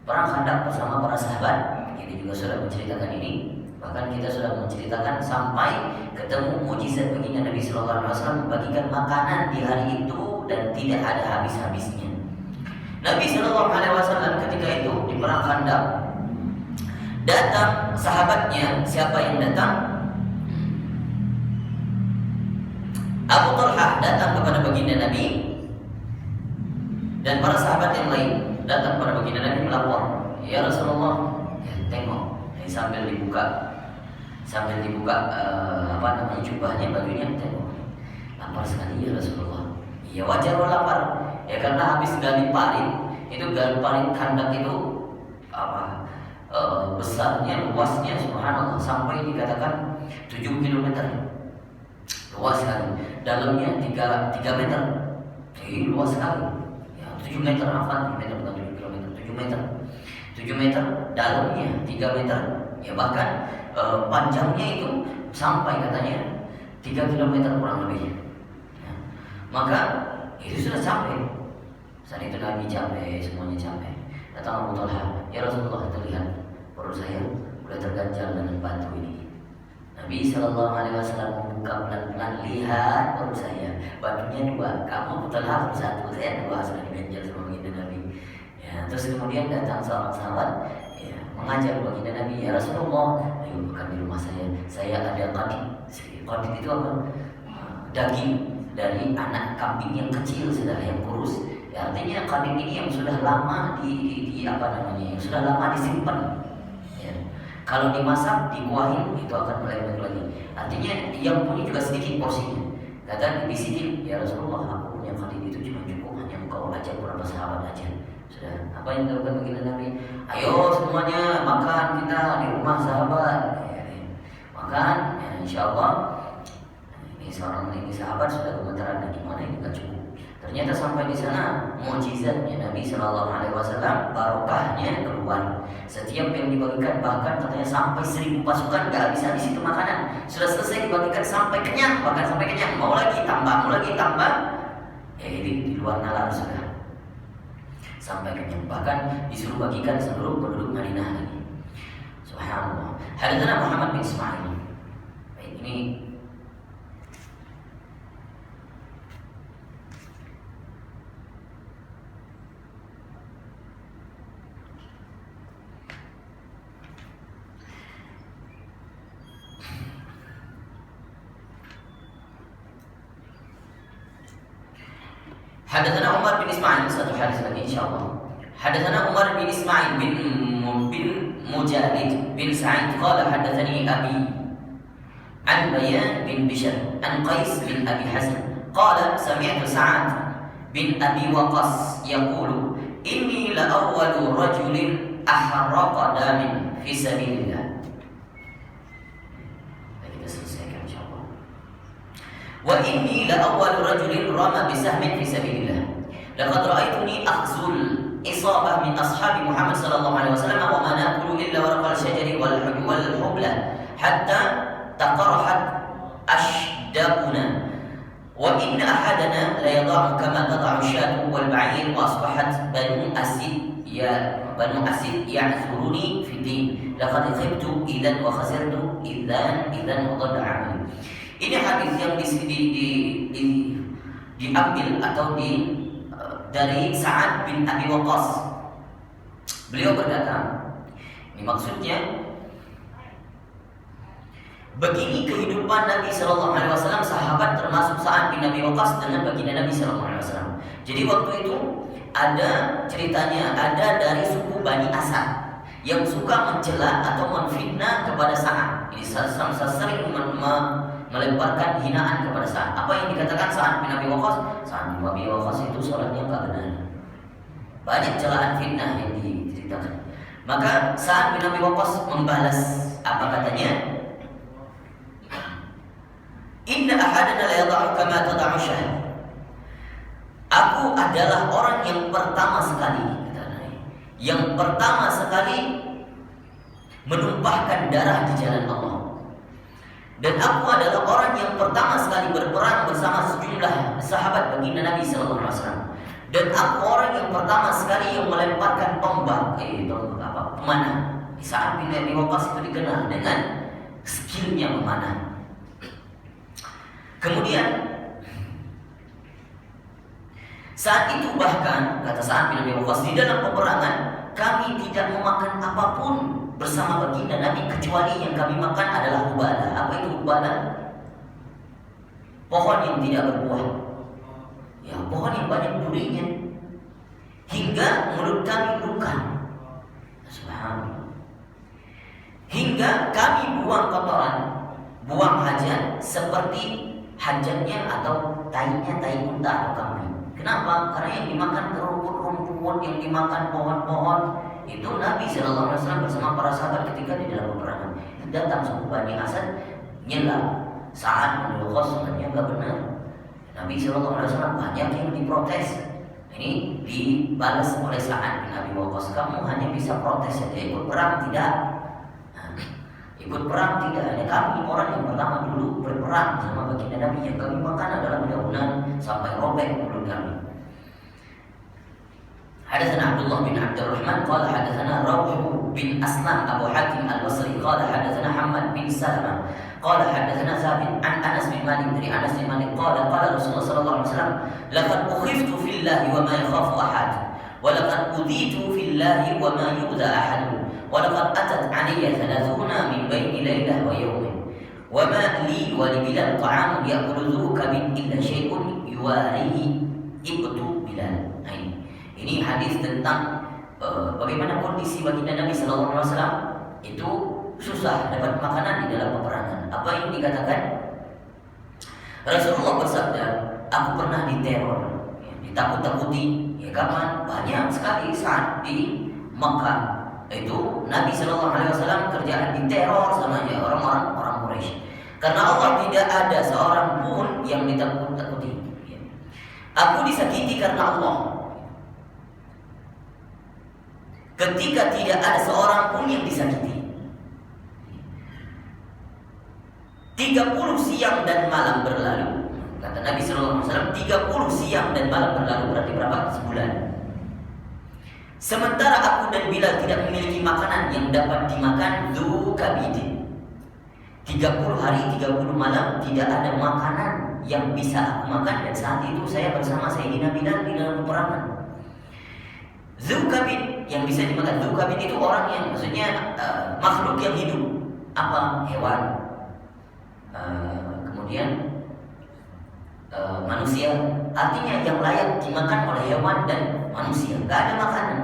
Speaker 1: perang Khandaq bersama para sahabat. Kita juga sudah menceritakan ini. Bahkan kita sudah menceritakan sampai ketemu mukjizat baginda Nabi Sallallahu Alaihi Wasallam membagikan makanan di hari itu dan tidak ada habis-habisnya. Nabi Sallallahu Alaihi Wasallam ketika itu di perang Khandaq datang sahabatnya. Siapa yang datang? Abu Talhah datang kepada baginda Nabi dan para sahabat yang lain datang kepada baginda Nabi melapor, ya Rasulullah, tengok, sambil dibuka jubahnya, bajunya, tengok, lapar sekali ya Rasulullah. Ya wajar lapar, ya karena habis gali parit, itu gali parit Khandaq itu besarnya, luasnya, subhanallah, sampai dikatakan 7 kilometer. Luas sekali, dalamnya 3 meter, jadi luas sekali. Ya, 7 meter, 7 meter, 7 meter, dalamnya 3 meter, ya bahkan panjangnya itu sampai katanya 3 kilometer kurang lebih. Ya, maka itu sudah sampai. Saat itu Nabi capek, semuanya capek. Datang Abu Talha, ya Rasulullah, terlihat perut saya udah terganjal dengan batu ini. Nabi Sallallahu Alaihi Wasallam membuka pelan-pelan, lihat perut saya, batunya 2, kamu Abu Talha 1, saya 2, sudah diganjal sama baginda Nabi. Ya, terus kemudian datang seorang sahabat, ya, mengajar baginda Nabi, ya Rasulullah, ayo makan di rumah saya ada qadid. Qadid itu apa? Daging dari anak kambing yang kecil, sudah yang kurus. Ya, artinya qadid ini yang sudah lama yang sudah lama disimpan. Kalau dimasak, dikuahin, itu akan melebar lagi. Artinya yang punya juga sedikit porsinya. Kata dibisikin, ya Rasulullah, aku punya qadid itu cuma cukup, hanya engkau ajak beberapa sahabat aja. Sudah. Apa yang dilakukan baginda Nabi? Ayo semuanya makan kita di rumah sahabat. Makan, ya, insya Allah. Ini sahabat sudah gemetaran, gimana ini nggak cukup. Ternyata sampai di sana mukjizatnya Nabi Sallallahu Alaihi Wasallam, barokahnya keluar. Setiap yang dibagikan bahkan katanya sampai 1000 pasukan nggak bisa di situ makanan. Sudah selesai dibagikan sampai kenyang, bahkan sampai kenyang. Mau lagi tambah. Ya ini di luar nalar sudah sampai kenyang. Bahkan disuruh bagikan seluruh penduduk Madinah lagi. Subhanallah. Hadatsana Muhammad bin Ismail. Baik, ini Hadatsana Umar bin Ismail, satu hadis lagi insyaallah. Hadatsana Umar bin Ismail bin Mujahid bin Sa'id qala hadatsani Abi an Bayan bin Bishr an Qais bin Abi Hazm qala sami'tu Sa'ad bin Abi Waqqas yaqulu inni la awwalu rajulin ahraqa damin fi sabilillah. Wa inni la awwal rajulin rama bisahmin fi sabilillah. Laqad ra'aytuni akhzul isabah min ashabi Muhammad sallallahu alaihi wasallam wa ma naqulu illa warqal syajari wal hubla hatta taqarahat ashdaquna. Wa inna ahadana la yada'u kama tada'u syatu wal ba'ir wa asbahat banu asid ya'zuruni fi din. Laqad khibtu idan wa khasirtu idan wa dhalla 'amali. Ini hadis yang diambil atau dari Sa'ad bin Abi Waqqas. Beliau berkata, ini maksudnya begini kehidupan Nabi Sallallahu Alaihi Wasallam, sahabat termasuk Sa'ad bin Abi Waqqas dengan baginda Nabi Sallallahu Alaihi Wasallam. Jadi waktu itu ada ceritanya, ada dari suku Bani Asad yang suka mencela atau menfitnah kepada Sa'ad. Ini sering melemparkan hinaan kepada Sa'ad. Apa yang dikatakan Sa'ad bin Abi Waqqas? Sa'ad bin Abi Waqqas itu sholatnya nggak benar. Banyak celaan fitnah yang diceritakan. Maka Sa'ad bin Abi Waqqas membalas, apa katanya? Inna ahadana la yada'u kama tada'u syah. Aku adalah orang yang pertama sekali, yang pertama sekali menumpahkan darah di jalan Allah. Dan aku adalah orang yang pertama sekali berperang bersama sejumlah sahabat baginda Nabi Sallallahu Alaihi Wasallam. Dan aku orang yang pertama sekali yang melemparkan tombak, pemanah. Di saat bin Abi Waqqas itu dikenal dengan skillnya memanah. Kemudian saat itu bahkan kata Sa'ad bin Abi Waqqas, di dalam peperangan kami tidak memakan apapun bersama baginda Nabi kecuali yang kami makan adalah hubala. Apa itu hubala? Pohon yang tidak berbuah. Ya, pohon yang banyak durinya hingga mulut kami luka. Subhanallah. Hingga kami buang kotoran, buang hajat seperti hajatnya atau tainya tai unta atau kambing. Kenapa? Karena yang dimakan rumput-rumput, yang dimakan pohon-pohon. Itu Nabi SAW bersama para sahabat ketika di dalam peperangan. Datang suku Bani Asad nyela saat menurut enggak benar. Nabi SAW banyak yang diprotes. Ini dibalas oleh Sa'ad bin Abi Waqqas. Kamu hanya bisa protes saja, ikut perang tidak. Ikut perang tidak. Hanya kami orang yang pertama dulu berperang sama baginda Nabi. Yang kami makan adalah dedaunan sampai robek mulut kami. Hadatsana Abdullah bin Abdurrahman qala hadatsana Rawh bin Aslam Abu Hatim Al-Basri qala hadatsana Hammad bin Salamah qala hadatsana Thabit an Anas bin Malik dari Anas bin Malik qala Rasulullah sallallahu alaihi wasallam laqad ukhiftu fillahi wa ma yakhafu ahad wa laqad uditu fillahi wa ma yu'dha ahad wa laqad atat alayya 30 min baini lailah wa yawmin wa ma li wa li Bilal ta'amun ya'kulu kabin illa syai'un yuwarihi ibtu Bilal. Ini hadis tentang bagaimana kondisi baginda Nabi Sallallahu Alaihi Wasallam itu susah dapat makanan di dalam peperangan. Apa yang dikatakan? Rasulullah bersabda, aku pernah diteror, ditakut-takuti. Ya kapan? Banyak sekali saat di Makkah. Itu Nabi Sallallahu Alaihi Wasallam kerjaan diteror sama orang Quraisy. Karena Allah tidak ada seorang pun yang ditakut-takuti. Aku disakiti karena Allah. Ketika tidak ada seorang pun yang disakiti. 30 siang dan malam berlalu. Kata Nabi sallallahu alaihi wasallam, 30 siang dan malam berlalu berarti berapa? Sebulan. Sementara aku dan Bilal tidak memiliki makanan yang dapat dimakan dzu kabidin. 30 hari 30 malam tidak ada makanan yang bisa aku makan, dan saat itu saya bersama Sayyidina Bilal di dalam peperangan. Dzukabid yang bisa dimakan. Dzukabid itu orang yang maksudnya makhluk yang hidup. Apa? Hewan. Kemudian manusia. Artinya yang layak dimakan oleh hewan dan manusia. Gak ada makanan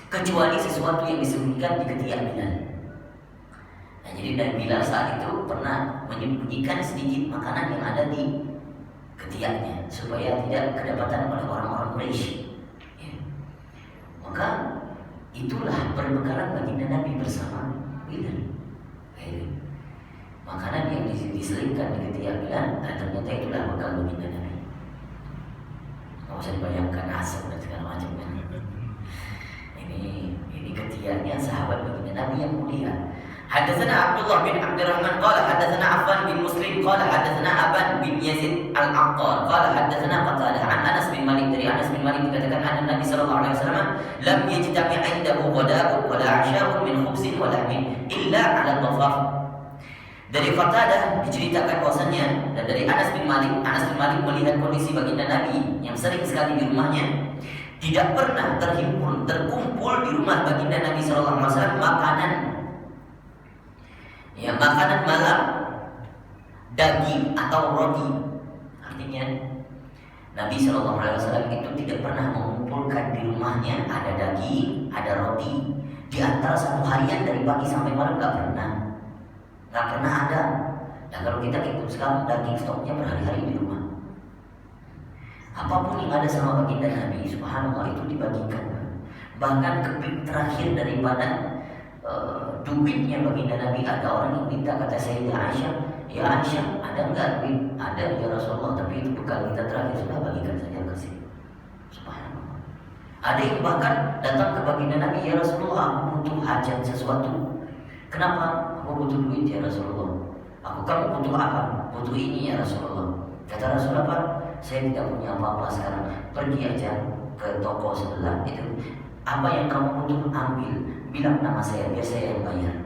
Speaker 1: kecuali sesuatu yang disembunyikan di ketiak Bilal. Nah, jadi dan Bilal saat itu pernah menyembunyikan sedikit makanan yang ada di ketiaknya supaya tidak kedapatan oleh orang-orang Quraisy. Maka itulah perbekalan baginda Nabi bersama Bilal. Makanan yang diselipkan di ketiak Bilal, ternyata itulah bekal baginda Nabi. Nggak usah dibayangkan asap dan segala macam. Ini ketiaknya sahabat baginda Nabi yang mulia. Hadatsana Abdullah bin Abdurrahman qala hadatsana Affan bin Muslim qala hadatsana Aban bin Yazid Al-Aqtar qala hadatsana Qatadah an Anas bin Malik dari Anas bin Malik dikatakan anna Nabi sallallahu alaihi wasallam lam yajtami' indahu ghada'un wa la 'asha'un min khubzin wa lahmin illa 'ala dhafaf. Dari Qatadah diceritakan bahwasanya dan dari Anas bin Malik melihat kondisi baginda Nabi yang sering sekali di rumahnya tidak pernah terkumpul di rumah baginda Nabi sallallahu alaihi wasallam makanan malam daging atau roti. Artinya Nabi Shallallahu Alaihi Wasallam itu tidak pernah mengumpulkan di rumahnya ada daging, ada roti di antara satu harian dari pagi sampai malam, nggak pernah ada. Dan kalau kita ikut sekarang daging stoknya berhari-hari di rumah. Apapun yang ada sama baginda Nabi, subhanallah, itu dibagikan. Bahkan keping terakhir daripada duitnya baginda Nabi, ada orang yang minta, kata Sayyidah Aisyah, ya Aisyah, ada enggak duit? Ada ya Rasulullah, tapi itu bekal kita terakhir, sudah bagikan saja kasih. Subhanallah. Ada yang bahkan datang ke baginda Nabi, ya Rasulullah, aku butuh hajat sesuatu. Kenapa? Aku butuh duit ya Rasulullah. Kamu butuh apa? Butuh ini ya Rasulullah. Kata Rasulullah apa? saya tidak punya apa-apa sekarang, pergi aja ke toko sebelah itu, apa yang kamu butuh ambil, bilang nama saya biar saya yang bayar.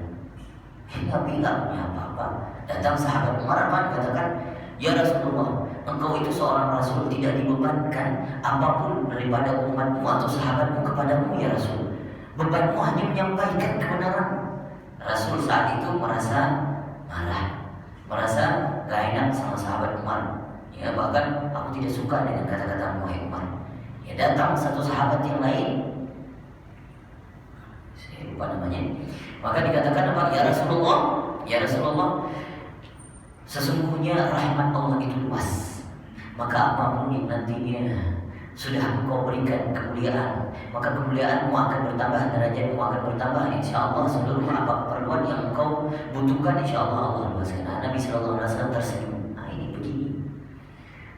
Speaker 1: Nabi nggak punya apa-apa. Datang sahabat Umar katakan, ya Rasulullah, engkau itu seorang Rasul, tidak dibebankan apapun daripada umatmu atau sahabatmu kepadamu ya Rasul. Bebanmu hanya menyampaikan kebenaran. Rasul saat itu merasa marah, merasa gak enak sama sahabat Umar. Ya, bahkan aku tidak suka dengan kata-kata wahai Umar. Ya, datang satu sahabat yang lain, saya lupa namanya. Maka dikatakan apa? Ya Rasulullah, sesungguhnya rahmat Allah itu luas. Maka apapun yang nantinya sudah engkau berikan kemuliaan, maka kemuliaanmu akan bertambah, derajatmu akan bertambah. Insya Allah seluruh apa keperluan yang engkau butuhkan, insya Allah Allah luaskan. Nabi Sallallahu Alaihi Wasallam tersenyum. Nah ini begini,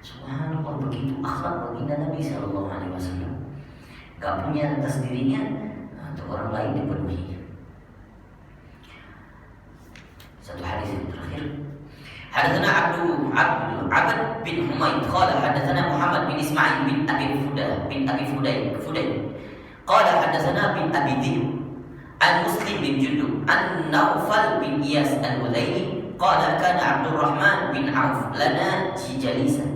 Speaker 1: subhanallah, begitu akhlak baginda Nabi Sallallahu Alaihi Wasallam. Gak punya atas dirinya, untuk orang lain dipenuhi. Satu hadis yang terakhir. Hadatsana Abd bin Humaid qala hadatsana Muhammad bin Ismail bin Abi Fudayl qala hadatsana bin Abi Dhib an Muslim bin Jundub an Naufal bin Iyas al-Hudzaili qala kana Abdurrahman bin Auf lana jalisan.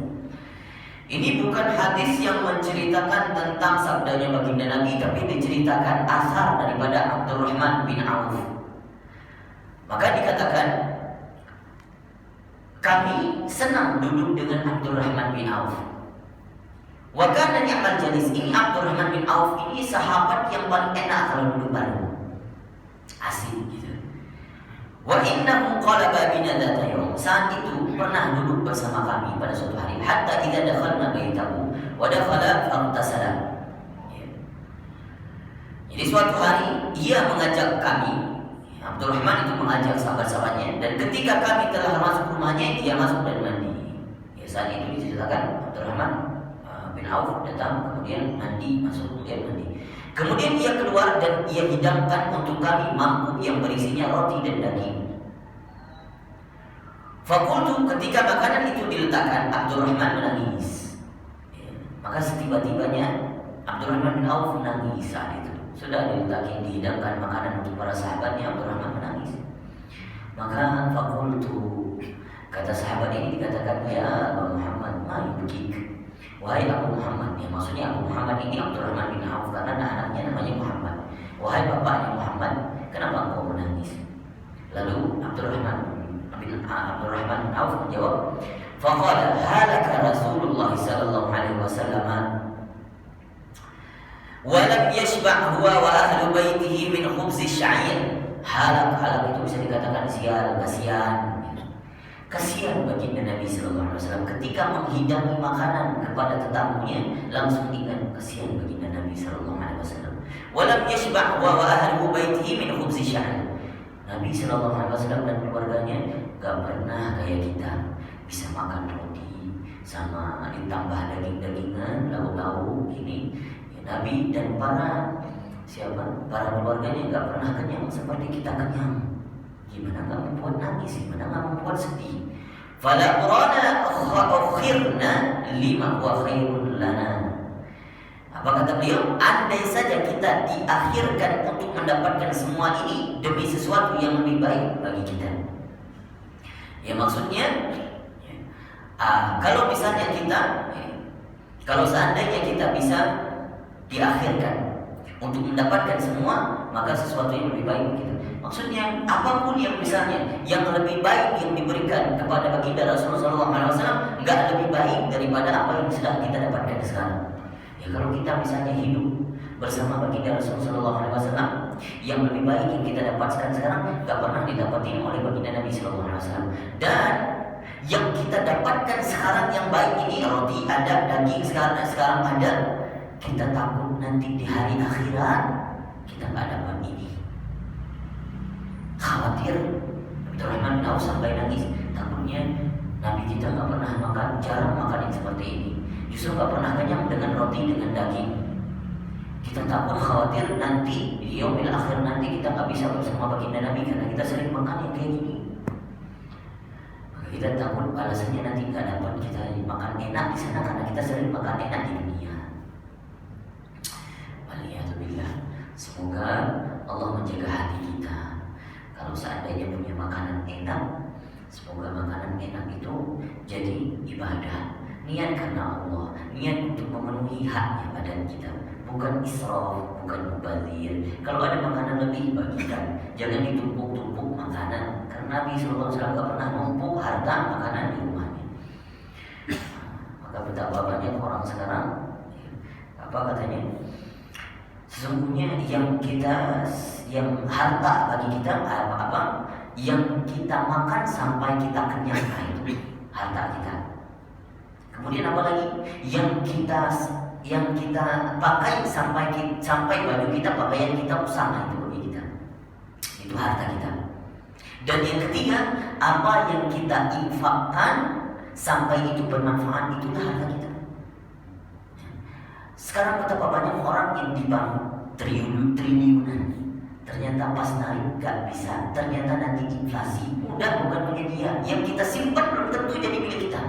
Speaker 1: Ini bukan hadis yang menceritakan tentang sabdanya baginda Nabi, tapi diceritakan asar daripada Abdurrahman bin Auf. Maka dikatakan, kami senang duduk dengan Abdurrahman bin Auf. Wa kana ni'mal jalis. Ini Abdurrahman bin Auf ini sahabat yang paling enak kalau duduk bareng. Asik gitu. Wa innahu qala bina dzata yaum. Saat itu pernah duduk bersama kami pada suatu hari. Hatta idza dakhalna baitahu wa dakhala faghtasala. Jadi suatu hari ia mengajak kami, Abdurrahman itu mengajak sahabat-sahabatnya, dan ketika kami telah masuk rumahnya, dia masuk dan mandi. Ya, saat itu diceritakan Abdurrahman bin Auf datang, kemudian mandi, masuk, kemudian mandi. Kemudian ia keluar dan ia hidangkan untuk kami mangkuk yang berisinya roti dan daging. Fakultu, ketika makanan itu diletakkan, Abdurrahman menangis. Ya, maka setiba-tibanya Abdurrahman bin Auf menangis saat itu. Sudah diletakin, dihidangkan makanan untuk para sahabatnya, Abdurrahman menangis. Maka fakultu, kata sahabat ini dikatakan, ya Abu Muhammad, ma yubkik. Wahai Abu Muhammad, ya maksudnya Abu Muhammad ini Abdurrahman bin Auf karena anaknya namanya Muhammad. Wahai bapaknya Muhammad, kenapa engkau menangis? Lalu Abdurrahman bin Auf menjawab, faqala halaka Rasulullah sallallahu alaihi wasallam walam yashba' huwa wa ahlu baitihi min khubzi sya'ir. Halak itu bisa dikatakan kasihan baginda Nabi sallallahu alaihi wasallam ketika menghidangi makanan kepada tetamunya, langsung ingat kasihan baginda Nabi sallallahu alaihi wasallam. Walam yashba' huwa wa ahlu baitihi min khubzi sya'ir. Nabi sallallahu alaihi wasallam dan keluarganya gak pernah kayak kita bisa makan roti sama ditambah daging-dagingan, lauk-lauk ini. Nabi dan para keluarganya nggak pernah kenyang seperti kita kenyang. Gimana nggak membuat nangis? Gimana nggak membuat sedih? Fala qurana akhirna lima wa khairun lana. Apa kata beliau? Andai saja kita diakhirkan untuk mendapatkan semua ini demi sesuatu yang lebih baik bagi kita. Ya maksudnya, kalau misalnya kalau seandainya kita bisa diakhirkan untuk mendapatkan semua, maka sesuatu yang lebih baik kita. Maksudnya apapun yang misalnya yang lebih baik yang diberikan kepada baginda Rasulullah SAW enggak lebih baik daripada apa yang sedang kita dapatkan sekarang. Ya kalau kita misalnya hidup bersama baginda Rasulullah SAW, yang lebih baik yang kita dapatkan sekarang enggak pernah didapatin oleh baginda Nabi SAW. Dan yang kita dapatkan sekarang yang baik ini, roti ada, daging sekarang ada. Kita takut nanti di hari akhirat kita nggak dapat ini. Khawatir. Abdurrahman bin Auf sampai nangis. Takutnya Nabi kita nggak pernah makan, jarang makan yang seperti ini. Justru nggak pernah kenyang dengan roti dengan daging. Kita takut khawatir nanti di yaumil akhir nanti kita nggak bisa bersama baginda Nabi karena kita sering makan yang kayak gini. Maka kita takut alasannya nanti nggak dapat kita makan enak di sana karena kita sering makan enak di dunia. Waliyahzubillah. Semoga Allah menjaga hati kita. Kalau seandainya punya makanan enak, semoga makanan enak itu jadi ibadah. Niat karena Allah, niat untuk memenuhi haknya badan kita, bukan israf, bukan mubazir. Kalau ada makanan lebih bagikan, jangan ditumpuk-tumpuk makanan. Karena Nabi SAW gak pernah numpuk harta makanan di rumahnya. Maka betapa banyak orang sekarang, apa katanya? Sesungguhnya yang harta bagi kita apa? Yang kita makan sampai kita kenyang, itu harta kita. Kemudian apa lagi? Yang kita pakai sampai baju kita, pakaian kita usang, itu bagi kita. Itu harta kita. Dan yang ketiga, apa yang kita infakkan sampai itu bermanfaat, itulah harta kita. Sekarang betapa banyak orang yang di bank triliunan, ternyata pas naik gak bisa, ternyata nanti inflasi, udah bukan punya dia. Yang kita simpan belum tentu jadi milik kita.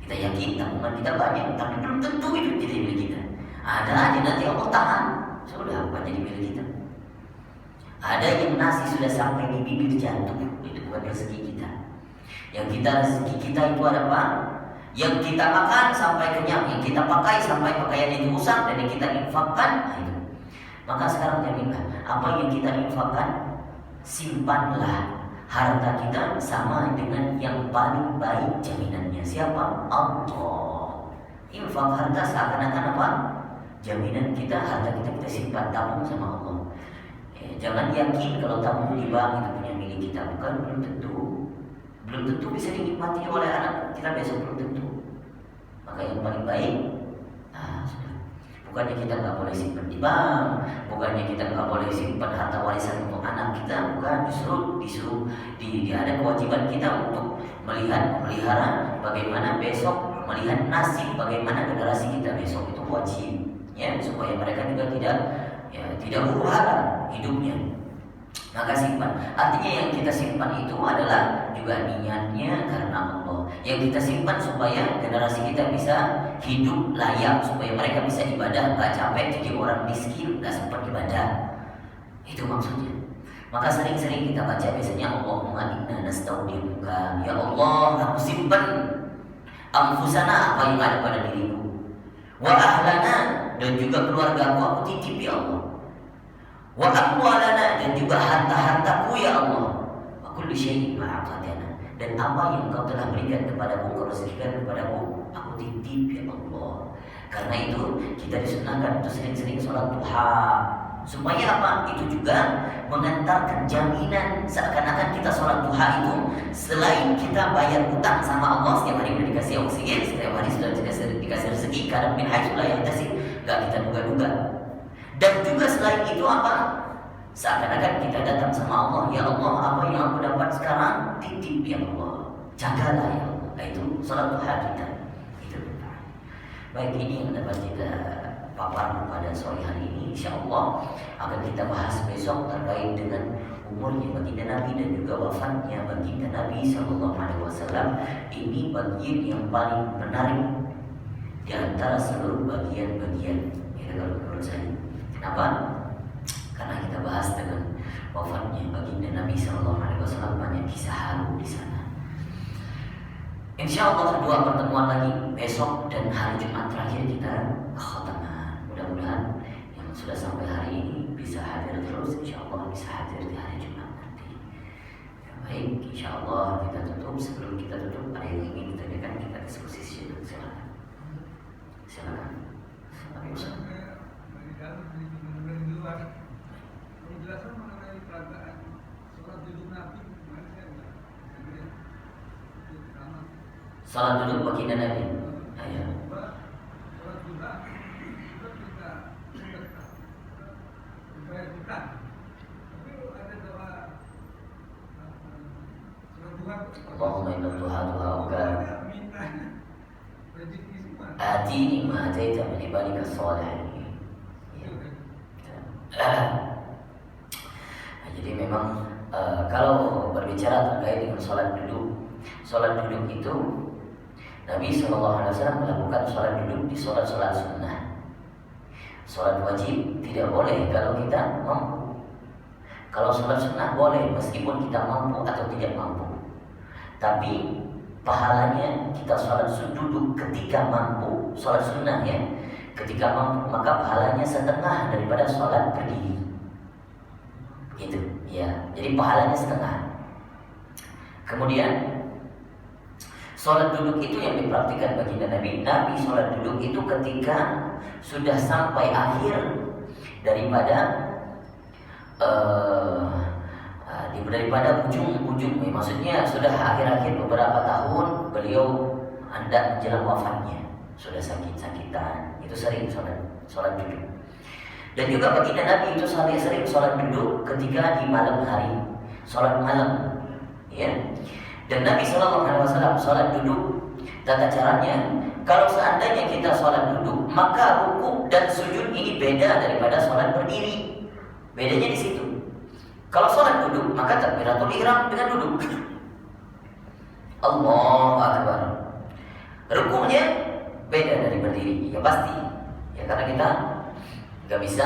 Speaker 1: Kita yakin tabungan kita banyak, tapi belum tentu itu jadi milik kita. Ada aja nanti Allah tahan, sudah bukan jadi milik kita. Ada yang nasi sudah sampai di bibir jatuh, itu bukan rezeki kita. Yang rezeki kita itu ada apa? Yang kita makan sampai kenyang, yang kita pakai sampai pakaian itu usang, dan yang kita infakkan, nah itu. Maka sekarang jaminlah, apa yang kita infakkan, simpanlah. Harta kita sama dengan yang paling baik jaminannya. Siapa? Allah. Infak harta seakan-akan apa? Jaminan kita, harta kita simpan, tabung sama Allah. Jangan yakin kalau tabung di bank itu punya milik kita. Bukan, belum tentu. Belum tentu bisa dinikmati oleh anak kita besok, belum tentu. Maka yang paling baik, bukannya kita nggak boleh simpan di bank, bukannya kita nggak boleh simpan harta warisan untuk anak kita, bukan. Disuruh ada kewajiban kita untuk melihara bagaimana besok, melihat nasib bagaimana generasi kita besok, itu wajib, ya, supaya mereka juga tidak huru-hara hidupnya. Maka simpan. Artinya yang kita simpan itu adalah juga niatnya karena Allah. Yang kita simpan supaya generasi kita bisa hidup layak, supaya mereka bisa ibadah, gak capek jadi orang miskin, gak sempat ibadah. Itu maksudnya. Maka sering-sering kita baca biasanya Allahumma inna nastaudiuka, ya Allah, aku simpan anfusana, apa yang ada pada diriku, wa ahlana, dan juga keluarga aku titip ya Allah, wa amwalana, dan juga harta-hartaku ya Allah, wa kulli syai'in ma'aqadana, dan apa yang Engkau telah berikan kepadaku, Engkau rezekikan kepadaku, aku titip ya Allah. Karena itu kita disunahkan untuk sering-sering sholat duha. Supaya apa? Itu juga mengantarkan jaminan, seakan-akan kita sholat duha itu selain kita bayar utang sama Allah, setiap hari sudah dikasih oksigen, setiap hari sudah dikasih rezeki, kadang min haitsulah yahtasib, gak kita duga-duga. Dan juga selain itu apa? Seakan-akan kita datang sama Allah, ya Allah, apa yang aku dapat sekarang titip ya Allah, jagalah ya Allah. Nah, itu sholat duha kita. Itu. Baik, ini yang dapat kita paparan pada sore hari ini. InsyaAllah akan kita bahas besok terkait dengan umurnya baginda Nabi dan juga wafatnya baginda Nabi SAW. Ini bagian yang paling menarik di antara seluruh bagian-bagian. Kalau menurut saya. Kenapa? Karena kita bahas dengan wafatnya baginda Nabi SAW, banyak kisah haru di sana. InsyaAllah 2 pertemuan lagi besok dan hari Jumat terakhir kita khatamah. Mudah-mudahan yang sudah sampai hari ini bisa hadir terus, insyaallah bisa hadir di hari Jumat nanti. Ya, baik, insyaallah kita tutup. Sebelum kita tutup, ada yang ingin ditanyakan, kita diskusi sedikit. Silakan.
Speaker 2: Penjelasan mengenai perasaan sholat duduk Nabi
Speaker 1: salat duduk baginda Nabi. Ayo.
Speaker 2: Sholat duha itu kita dibayar hutang. Tapi ada doa sholat duha.
Speaker 1: Allahumma inna duha
Speaker 2: minta rezeki semua.
Speaker 1: atini ma ataita min ibadika sholihin. Jadi memang kalau berbicara terkait dengan sholat duduk, sholat duduk itu Nabi SAW melakukan sholat duduk di sholat-sholat sunnah. Sholat wajib tidak boleh kalau kita mampu. Kalau sholat sunnah boleh meskipun kita mampu atau tidak mampu. Tapi pahalanya kita sholat duduk ketika mampu, sholat sunnah ya, ketika mampu maka pahalanya setengah daripada sholat berdiri. Gitu ya. Jadi pahalanya setengah. Kemudian sholat duduk itu yang dipraktikkan baginda Nabi. Nabi sholat duduk itu ketika sudah sampai akhir daripada ujung-ujung, maksudnya sudah akhir-akhir beberapa tahun beliau hendak menjelang wafatnya, sudah sakit-sakitan, itu sering sholat duduk. Dan juga baginda Nabi itu sering sholat duduk ketika di malam hari, sholat malam, ya. Dan Nabi SAW sholat duduk, tata caranya, kalau seandainya kita sholat duduk, maka rukuk dan sujud ini beda daripada sholat berdiri. Bedanya di situ. Kalau sholat duduk, maka takbiratul ihram dengan duduk. Allahu Akbar. Rukuknya beda dari berdiri, ya pasti. Ya karena kita nggak bisa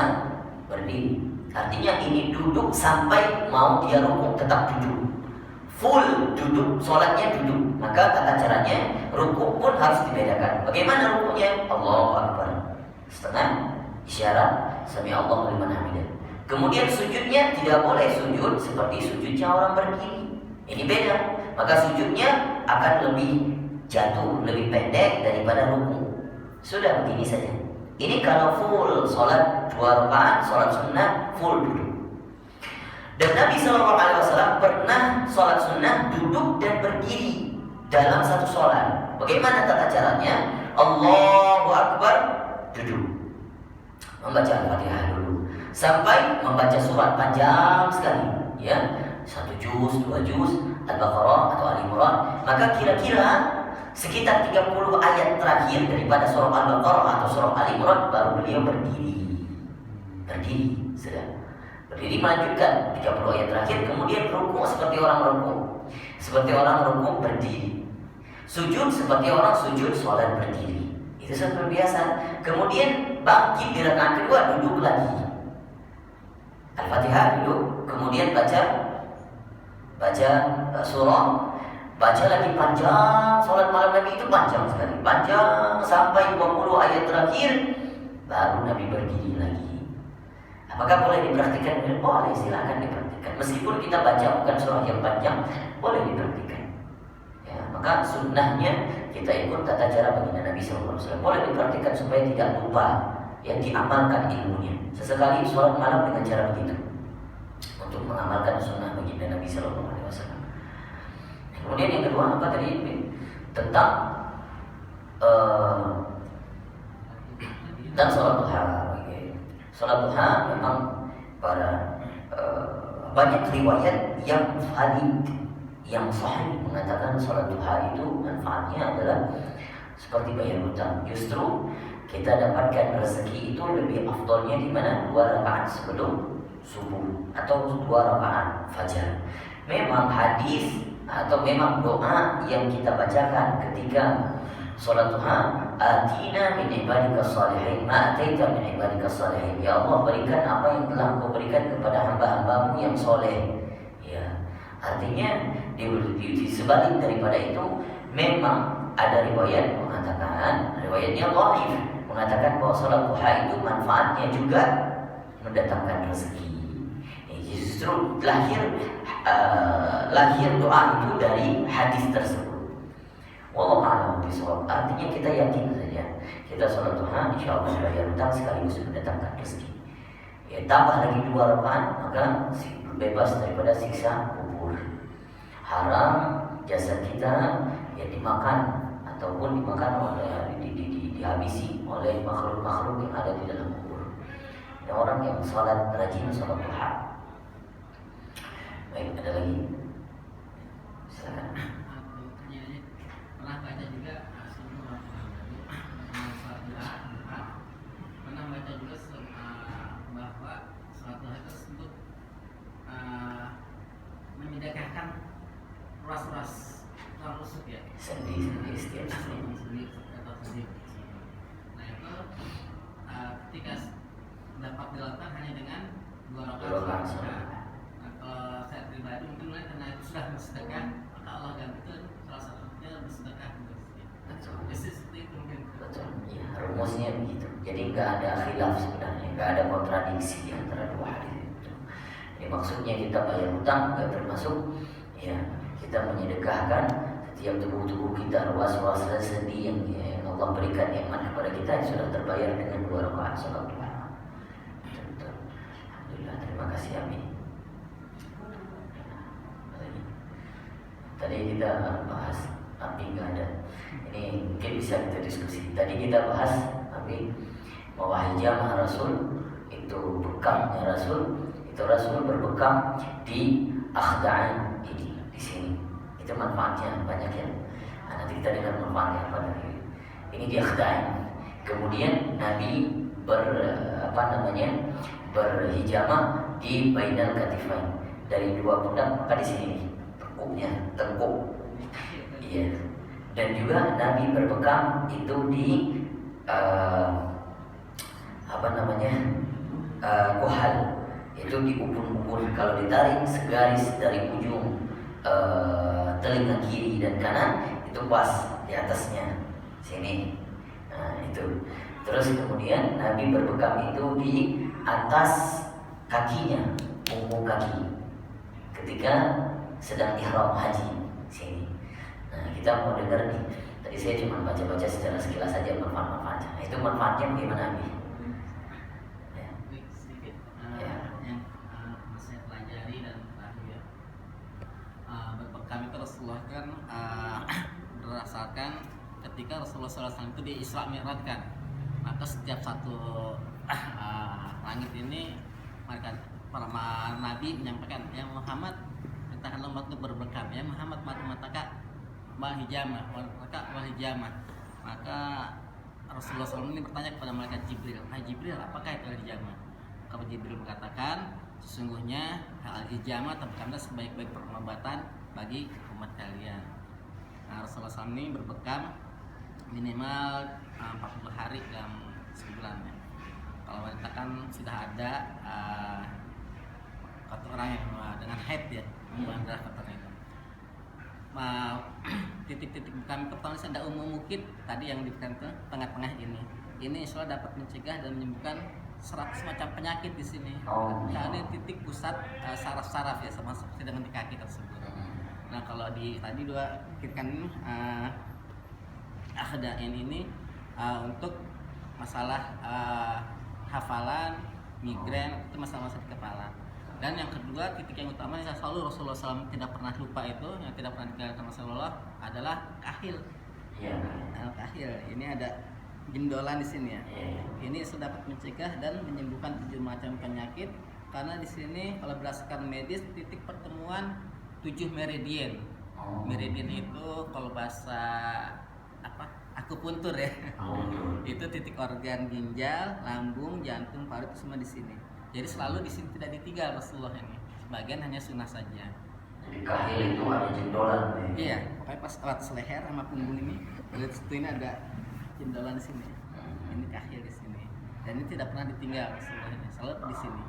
Speaker 1: berdiri. Artinya ini duduk sampai mau dia rukuk tetap duduk. Full duduk, sholatnya duduk. Maka tata caranya rukuk pun harus dibedakan. Bagaimana rukuknya? Allahu Akbar. Setengah isyarat sami Allahu liman hamidah. Kemudian sujudnya tidak boleh sujud seperti sujudnya orang berdiri. Ini beda. Maka sujudnya akan lebih jatuh, lebih pendek daripada rukuk. Sudah begini saja. Ini kalau full sholat 2 rakaat, sholat sunnah full duduk. Dan Nabi SAW pernah sholat sunnah duduk dan berdiri dalam satu sholat. Bagaimana tata caranya? Allahu Akbar, duduk, membaca Al-Fatihah dulu sampai membaca surat panjang sekali, ya, 1 juz, 2 juz, Al-Baqarah atau Al-Imran. Maka kira-kira sekitar 30 ayat terakhir daripada surah Al-Baqarah atau surah Al-Imran baru beliau berdiri. Sudah berdiri melanjutkan 30 ayat terakhir, kemudian rukuk seperti orang rukuk, seperti orang rukuk berdiri, sujud seperti orang sujud sholat berdiri. Itu sangat biasa. Kemudian bangkit di rakaat kedua, duduk lagi, Al-Fatihah duduk, kemudian baca surah, baca lagi panjang. Sholat malam Nabi itu panjang sekali, panjang sampai 20 ayat terakhir, baru Nabi berdiri lagi. Apakah boleh dipraktikkan? Boleh, silakan dipraktikkan. Meskipun kita baca bukan surah yang panjang, boleh dipraktikkan. Ya, maka sunnahnya kita ikut tata cara baginda Nabi SAW. Boleh dipraktikkan supaya tidak lupa, ya, diamalkan ilmunya. Sesekali sholat malam dengan cara begitu, untuk mengamalkan sunnah baginda Nabi SAW. Kemudian yang kedua apa tadi? Tentang sholat duha. Sholat duha memang banyak riwayat yang valid, yang sahih mengatakan sholat duha itu manfaatnya adalah seperti bayar hutang. Justru kita dapatkan rezeki itu lebih afdolnya di mana 2 rakaat sebelum subuh atau 2 rakaat fajar. Memang hadis atau memang doa yang kita bacakan ketika sholat duha, atina min ibadika salihin, ma ataita min ibadika salihin. Ya Allah, berikan apa yang telah Engkau berikan kepada hamba-hambamu yang soleh. Ya, artinya di sebalik daripada itu memang ada riwayat mengatakan, riwayatnya dhaif, mengatakan bahwa sholat duha itu manfaatnya juga mendatangkan rezeki. Justru lahir doa itu dari hadis tersebut. Wallahu a'lam bishawab. Artinya kita yakin saja, kita sholat duha insya Allah bayar hutang sekaligus mendatangkan rezeki. Ya, tambah lagi 2 rakaat maka bebas daripada siksa kubur. Haram jasad kita ya dimakan ataupun dimakan oleh dihabisi oleh makhluk-makhluk yang ada di dalam kubur. Ada orang yang sholat rajin sholat duha. Baik, ada lagi? Silakan.
Speaker 3: Pernah baca juga pernah baca juga bahwa sholat duha tersebut menyedekahkan ruas-ruas
Speaker 1: setiap hari.
Speaker 3: sendiri atau sendiri. Nah itu ketika dapat dilakukan hanya dengan 2
Speaker 1: Dua rakaat
Speaker 3: rakaat.
Speaker 1: salat.
Speaker 3: Nah, kalau saya pribadi mungkin karena itu sudah bersedekah, maka Allah ganti itu salah satunya bersedekah ke masjid.
Speaker 1: Betul.
Speaker 3: Jadi seperti itu mungkin.
Speaker 1: Betul. Ya, rumusnya begitu. Jadi nggak ada khilaf sebenarnya, nggak ada kontradiksi antara dua hadis itu. Jadi maksudnya kita bayar hutang nggak termasuk ya kita menyedekahkan setiap tubuh kita ruas-ruas rezeki yang Allah berikan nikmat kepada kita yang sudah terbayar dengan 2 rakaat salat duha. Betul. Alhamdulillah, terima kasih amin. Tadi kita bahas api nggak ada. Ini mungkin bisa kita diskusi. Tadi kita bahas api bahwa hijamah Rasul itu bekamnya Rasul, itu Rasul berbekam di akhda'in ini di sini. Itu manfaatnya banyak ya. Nah, nanti kita dengar manfaatnya apa dari ini di akhda'in. Kemudian Nabi berhijamah di bainal katifain, dari 2 pundak, maka di sini nih tekuknya, tengkuk. Iya. Dan juga Nabi berbekam itu di kohal, itu di ubun-ubun. Kalau ditarik segaris dari ujung telinga kiri dan kanan itu pas di atasnya sini. Nah itu. Terus kemudian Nabi berbekam itu di atas kakinya, punggung kaki, ketika sedang ihram haji sini. Nah kita mau dengar nih. Tadi saya cuma baca-baca secara sekilas saja manfaat-manfaatnya. Nah, itu manfaatnya bagaimana Nabi?
Speaker 3: Sedikit
Speaker 1: Ya.
Speaker 3: yang saya pelajari dan tahu ya, berbekam itu Rasulullah kan berdasarkan ketika Rasulullah SAW itu di Isra Mi'rajkan, maka setiap satu langit ini para nabi menyampaikan, ya Muhammad perintahkan umatku berbekam, ya Muhammad mataka wahijamah, wahijamah. Maka Rasulullah SAW ini bertanya kepada malaikat Jibril, Jibril, apakah itu al-hijamah? Maka Jibril mengatakan, sesungguhnya al-hijamah terbuka sebaik-baik pengobatan bagi umat kalian. Nah, Rasulullah SAW ini berbekam minimal 40 hari dalam sebulan ya. Kalau wanita kan sudah ada orang yang dengan haid ya, membuang darah kotornya itu. Titik-titik kami pertama ada mukit tadi yang diberikan ke tengah-tengah ini. Ini insya Allah dapat mencegah dan menyembuhkan 100 macam penyakit di sini. Karena ini titik pusat saraf-saraf ya, sama seperti dengan di kaki tersebut. Nah kalau di tadi dua kan akhdain ini untuk masalah hafalan, migrain, itu masalah-masalah di kepala. Dan yang kedua, titik yang utama yang selalu Rasulullah SAW tidak pernah lupa itu, yang tidak pernah ditinggalkan Rasulullah adalah kahil.
Speaker 1: Ya.
Speaker 3: Kahil, ini ada jendolan di sini ya. Ini sudah dapat mencegah dan menyembuhkan 7 macam penyakit, karena di sini kalau berdasarkan medis titik pertemuan 7 meridian. Meridian itu kalau bahasa akupuntur ya. Itu titik organ ginjal, lambung, jantung, paru itu semua di sini. Jadi selalu di sini tidak ditinggal Rasulullah ini. Sebagian hanya sunnah saja.
Speaker 1: Jadi kahil itu ada jendolan.
Speaker 3: Iya, pokoknya pas atas leher sama punggung ini, lihat situ ini ada jendolan di sini. Ini kahil di sini. Dan ini tidak pernah ditinggal Rasulullah ini, selalu di sini.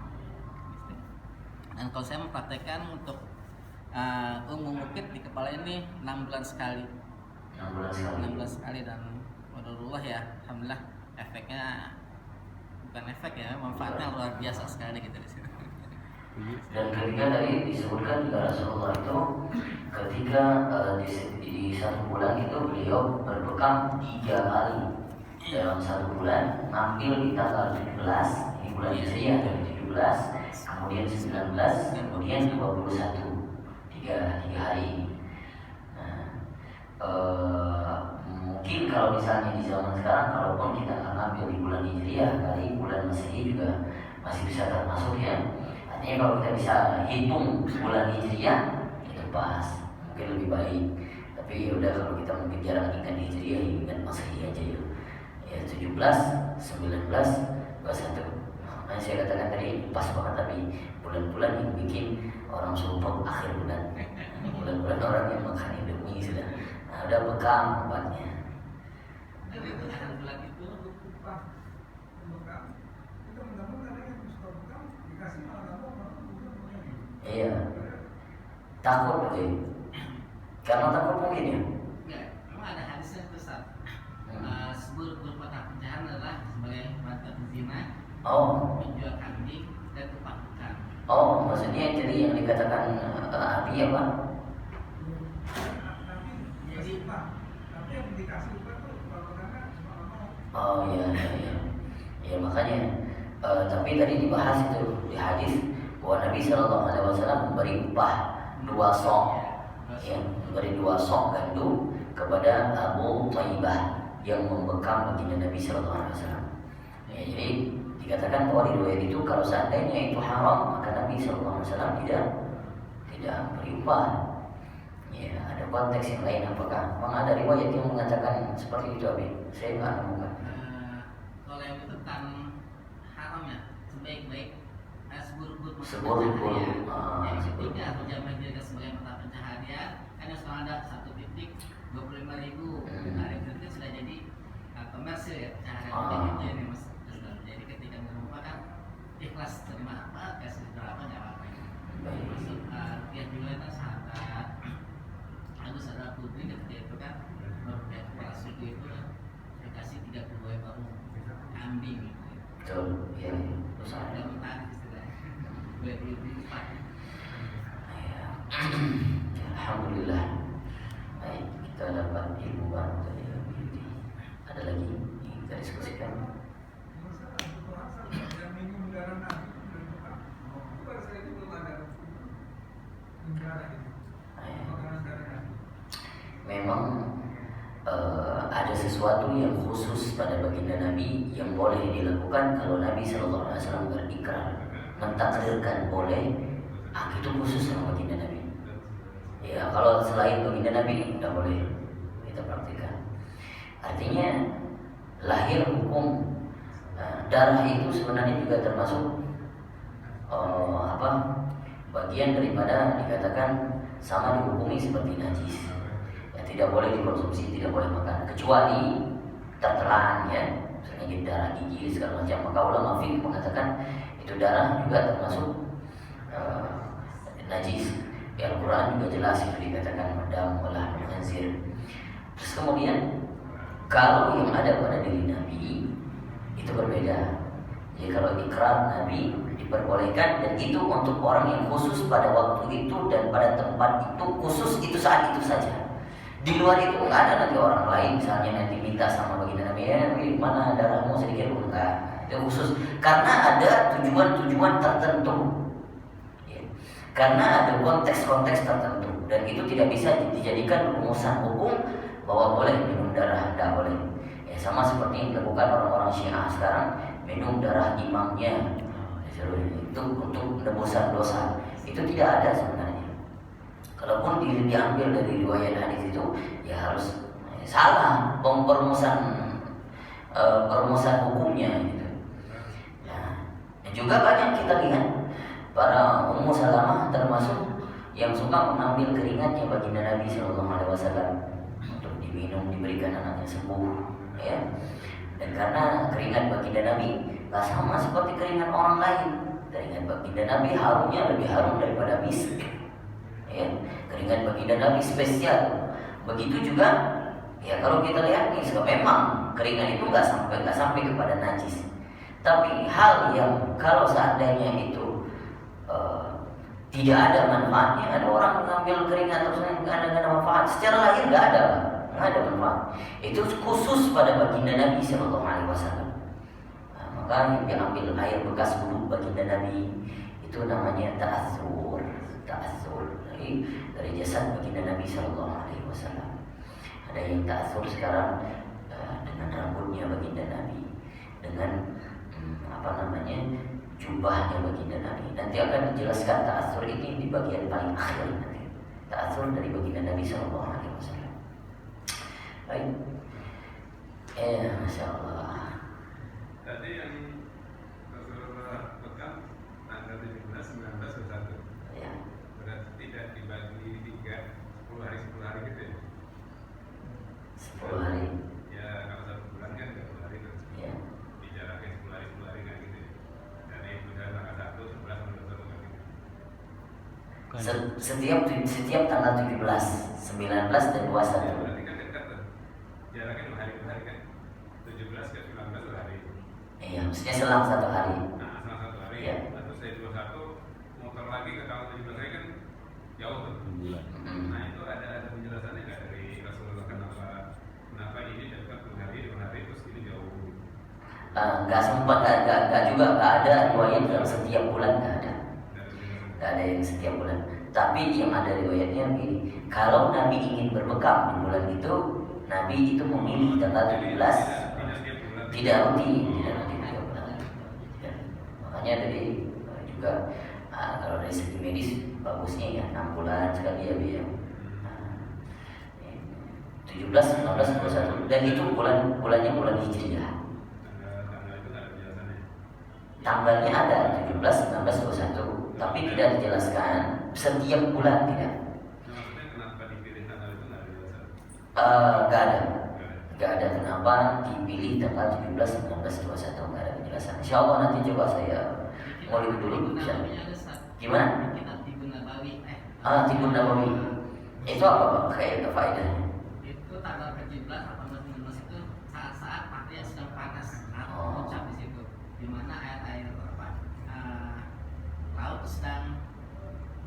Speaker 3: Dan kalau saya mempraktekkan untuk mukit di kepala ini 6 bulan sekali. 6 bulan sekali dan waduh ya, alhamdulillah efeknya bukan efek ya, manfaatnya luar biasa sekali gitu di sini.
Speaker 1: Dan ketika tadi disebutkan juga Rasulullah itu ketika di 1 bulan itu beliau berbekam 3 kali dalam 1 bulan, ngambil di tanggal 17, ini bulan Hijriah dari 17, kemudian 19, kemudian 21, 3 hari. Mungkin kalau misalnya di zaman sekarang, kalaupun kita akan ambil di bulan Hijriah, kali bulan Masehi juga masih bisa termasuk ya. Artinya kalau kita bisa hitung bulan Hijriah itu pas, mungkin lebih baik. Tapi ya udah, kalau kita mungkin jarang ingat Hijriah, ingat Masehi aja ya. Ya 17, 19, 21. Nah, saya katakan tadi pas banget, tapi bulan-bulan yang bikin orang sumpah akhir bulan. Bulan-bulan orang yang makan Indomie sudah. ada bekam obatnya.
Speaker 3: Jadi itu akan bulan itu
Speaker 2: upah bekam itu teman-teman ada yang suka bekam dikasih malah nggak mau malah bukan punya.
Speaker 1: Iya, takut lagi. Karena takut mungkin ya.
Speaker 3: enggak, memang ada hadisnya besar. Seburuk-buruk mata pecahan adalah sebagai mantan zina, menjual kambing dan upah bekam.
Speaker 1: Oh, maksudnya jadi yang dikatakan Abi apa?
Speaker 2: Tapi upah, tapi yang dikasih upah tuh kalau karena malah mau.
Speaker 1: Oh iya, iya. Ya makanya tapi tadi dibahas itu di hadis bahwa Nabi Shallallahu Alaihi Wasallam memberi upah 2 sok, ya, memberi 2 sok gandum kepada Abu Thaibah yang membekam baginda Nabi Shallallahu Alaihi Wasallam. Ya, jadi dikatakan bahwa di riwayat itu kalau seandainya itu haram maka Nabi Shallallahu Alaihi Wasallam tidak beri upah. Ya, ada konteks yang lain apakah? Memang ada riwayat yang mengatakan seperti itu, Abi? Saya nggak nemukan.
Speaker 3: Kalau yang itu kan haram ya, sebaik-baik seburuk-buruk
Speaker 1: Seburuk-buruk,
Speaker 3: yang seburuknya atau jamin dia sebagai mata pencaharian kan yang sekarang ada 1 titik 25.000. Nah itu sudah jadi komersil ya pencaharian gitu ya mas. Jadi ketika merubah kan ikhlas terima apa kasih berapa nggak apa-apa. Masuk tiap bulan itu sahabat Agus ada putri ketika itu kan berpihak kepada suku itu dikasih 32 ekor kambing gitu.
Speaker 1: Betul, iya, terus ada.
Speaker 3: Ada menarik istilahnya. Boleh dilipat.
Speaker 1: Ya. Alhamdulillah. Baik, kita dapat ilmu baru tadi. Ada lagi yang kita diskusikan?
Speaker 2: Masalah itu asal yang minum darah nabi itu dari bekam. Bukan saya itu belum ada minum darah itu. Makanan darah nabi.
Speaker 1: Memang ada sesuatu yang khusus pada baginda Nabi yang boleh dilakukan kalau Nabi Shallallahu Alaihi Wasallam berikrar mentakdirkan boleh, itu khusus sama baginda Nabi. Ya kalau selain baginda Nabi tidak boleh kita praktikkan. Artinya lahir hukum darah itu sebenarnya juga termasuk bagian daripada dikatakan sama dihukumi seperti najis. Tidak boleh dikonsumsi, tidak boleh makan kecuali tertelan ya, misalnya jadi darah gigi segala macam. Maka ulama fikih mengatakan itu darah juga termasuk najis. Di Al-Quran juga jelas itu dikatakan madam olah khanzir. Terus kemudian kalau yang ada pada diri Nabi itu berbeda. Jadi kalau ikrar Nabi diperbolehkan dan itu untuk orang yang khusus pada waktu itu dan pada tempat itu khusus itu saat itu saja. Di luar itu nggak ada nanti orang lain misalnya nanti minta sama baginda Nabi ya mana darahmu sedikit enggak, itu khusus karena ada tujuan-tujuan tertentu ya. Karena ada konteks-konteks tertentu dan itu tidak bisa dijadikan rumusan hukum bahwa boleh minum darah, tidak boleh ya, sama seperti yang dilakukan orang-orang Syiah sekarang minum darah imamnya itu untuk penebusan dosa, itu tidak ada sebenarnya. Kalaupun diambil dari riwayat hadis itu, ya harus salah perumusan hukumnya gitu. Nah, dan juga banyak kita lihat para Ummu Salamah termasuk yang suka mengambil keringatnya baginda Nabi Shallallahu Alaihi Wasallam untuk diminum, diberikan anaknya sembuh, ya. Dan karena keringat baginda Nabi tak sama seperti keringat orang lain. Keringat baginda Nabi harumnya lebih harum daripada misk. Ya, keringat baginda Nabi spesial. Begitu juga ya kalau kita lihat nih memang keringat itu nggak sampai kepada najis. Tapi hal yang kalau seandainya itu tidak ada manfaatnya, ada orang mengambil keringat terus nggak ada manfaat. Secara lahir nggak ada manfaat. Itu khusus pada baginda Nabi Shallallahu Alaihi Wasallam. Nah, maka yang diambil air bekas wudhu baginda Nabi itu namanya ta'atsur dari jasad baginda Nabi Shallallahu Alaihi Wasallam. Ada yang ta'atsur sekarang dengan rambutnya baginda Nabi, dengan jubahnya baginda Nabi. Nanti akan dijelaskan ta'atsur ini di bagian paling akhir nanti. Ta'atsur dari baginda Nabi Shallallahu Alaihi Wasallam. Baik, masya Allah.
Speaker 4: Tadi yang Rasulullah pegang tanggal 17, 19, 21.
Speaker 1: Ya.
Speaker 4: Berarti tidak dibagi 3, 10 hari gitu ya?
Speaker 1: Setiap tanggal 17, 19 dan 21.
Speaker 4: Berarti kan dekat tuh. Jaraknya 2 hari, 2 hari kan. 17 ke 19 2 hari.
Speaker 1: Iya, maksudnya selang 1 hari.
Speaker 4: Nah, salah 1 hari.
Speaker 1: Iya.
Speaker 4: Terus dari 21 motor lagi ke tanggal 17 hari kan jauh tuh. Nah, itu ada penjelasannya nggak dari Rasulullah kenapa ini dekat 2 hari, 2 hari terus ini jauh?
Speaker 1: Nggak sempat, nggak juga, nggak ada riwayat yang setiap bulan, nggak ada. Nggak ada yang setiap bulan. Tapi yang ada riwayatnya begini, kalau Nabi ingin berbekam di bulan itu, Nabi itu memilih tanggal 17, tidak rutin tiap bulan. Ya. Makanya dari juga kalau dari segi medis bagusnya ya 6 bulan sekali ya biar 17, 19, 21 dan itu bulannya bulan Hijriah. Tanggalnya ada 17, 19, 21, tapi tidak dijelaskan setiap bulan tidak.
Speaker 4: Maksudnya kenapa dipilih tanggal itu nggak dijelaskan?
Speaker 1: Nggak ada kenapa dipilih tanggal 17, 19, 21 nggak ada penjelasan. Insya Allah nanti coba saya ngulik dulu bisa. Gimana?
Speaker 3: Kitab Tibun Nabawi.
Speaker 1: Tibun Nabawi. Itu apa Pak? Kayak faedahnya?
Speaker 3: Itu tanggal ke-17, 18, 19 itu saat-saat matahari yang sedang panas.
Speaker 1: Oh.
Speaker 3: Ucap di situ. Di mana air laut sedang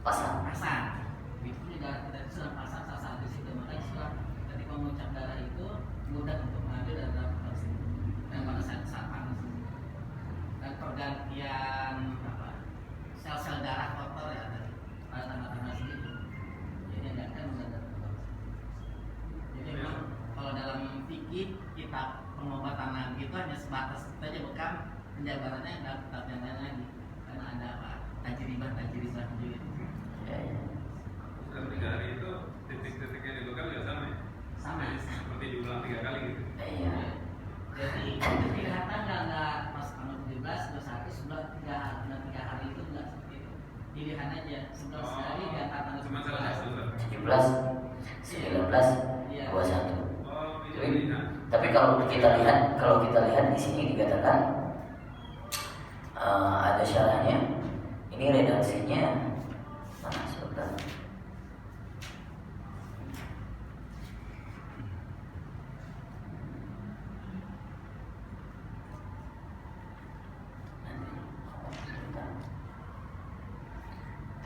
Speaker 1: Pasang.
Speaker 3: itu juga kita sedang pasang saat di situ, makanya setelah ketika mengucap darah itu mudah untuk mengambil dari dalam vaksin dan pada saat panas dan pergantian sel-sel darah kotor ya pada tanggal-tanggal segitu, jadi akan mudah dari vaksin. Jadi memang kalau dalam fikih kitab pengobatan Nabi itu hanya sebatas itu aja, bekam penjabarannya dalam kitab yang lain lagi karena ada tajribah gitu.
Speaker 1: Ya.
Speaker 4: Dalam 3 hari itu titik-titiknya dibekam juga sama ya?
Speaker 3: Sama.
Speaker 4: Seperti diulang 3 kali gitu.
Speaker 1: Iya.
Speaker 3: Jadi pilihan tanggal nggak pas tanggal 17, 21, sebelah 3 hari itu nggak seperti itu. Pilihan aja 11 hari di antara tanggal
Speaker 4: Cuma salah
Speaker 3: 17.
Speaker 4: satu.
Speaker 1: 17, 19, 21.
Speaker 4: Oh, ini kan.
Speaker 1: Tapi kalau kita lihat di sini dikatakan ada syarahnya. Ini redaksinya mana sebentar.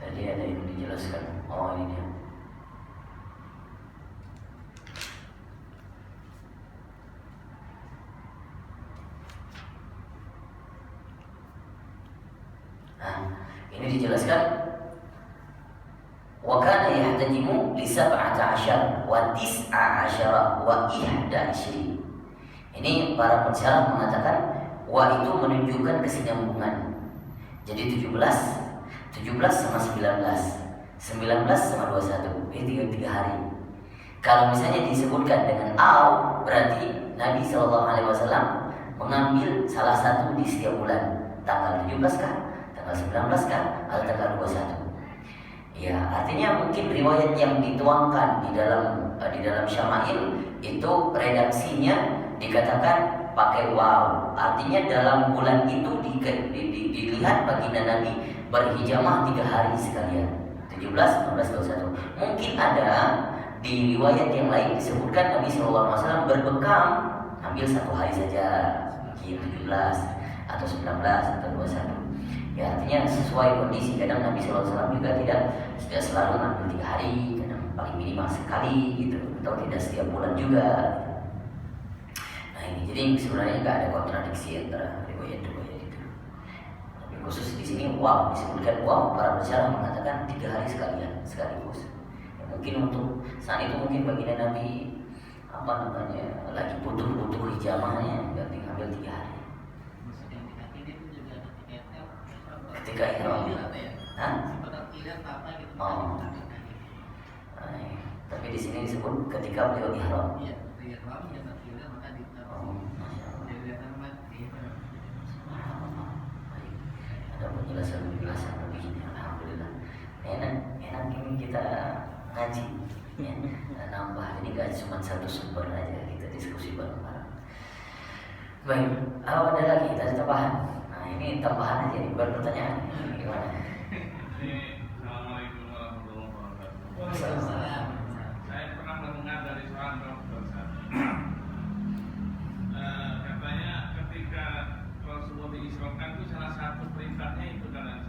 Speaker 1: Tadi ada yang dijelaskan. Oh ini dia. Ini dijelaskan wa kana yahtajimu li 17 wa 19 wa 21. Ini para pensyarah mengatakan wa itu menunjukkan kesinambungan. Jadi 17 sama 19 sama 21. Ini 3 hari. Kalau misalnya disebutkan dengan au, berarti Nabi SAW mengambil salah satu di setiap bulan. Tanggal 17 kah? Tanggal 19 kan atau tanggal 21. Ya, artinya mungkin riwayat yang dituangkan di dalam Syama'il itu redaksinya dikatakan pakai waw. Artinya dalam bulan itu dilihat baginda Nabi berhijamah 3 hari sekalian. 17, 19, 21. Mungkin ada di riwayat yang lain disebutkan Nabi SAW berbekam ambil 1 hari saja, 17 atau 19 atau 21. Ya, artinya sesuai kondisi. Kadang Nabi SAW juga tidak selalu ngambil 3 hari, kadang paling minimal sekali gitu, atau tidak setiap bulan juga. Nah ini jadi sebenarnya nggak ada kontradiksi antara riwayat-riwayat itu. Tapi khusus di sini wow, disebutkan wow, para pensyarah mengatakan 3 hari sekaligus. Ya, mungkin untuk saat itu mungkin baginda Nabi lagi butuh hijamahnya, berarti ngambil 3 hari. Ketika ihram. Oh. Tapi di sini disebut ketika beliau ihram.
Speaker 3: Iya, ihram ya takbir maka di.
Speaker 1: Oh, masya Allah. Ada penjelasan lebih. Alhamdulillah. Enak ini kita ngaji. Ya, nambah. Ini gak cuma satu sumber aja, kita diskusi bareng-bareng. Baik, ada lagi tadi tambahan. Nah ini tambahan aja nih, bukan pertanyaan. Gimana?
Speaker 4: Assalamualaikum warahmatullahi
Speaker 5: Saya pernah mendengar dari seorang dokter, katanya ketika Rasulullah diisrakan itu salah satu perintahnya itu kan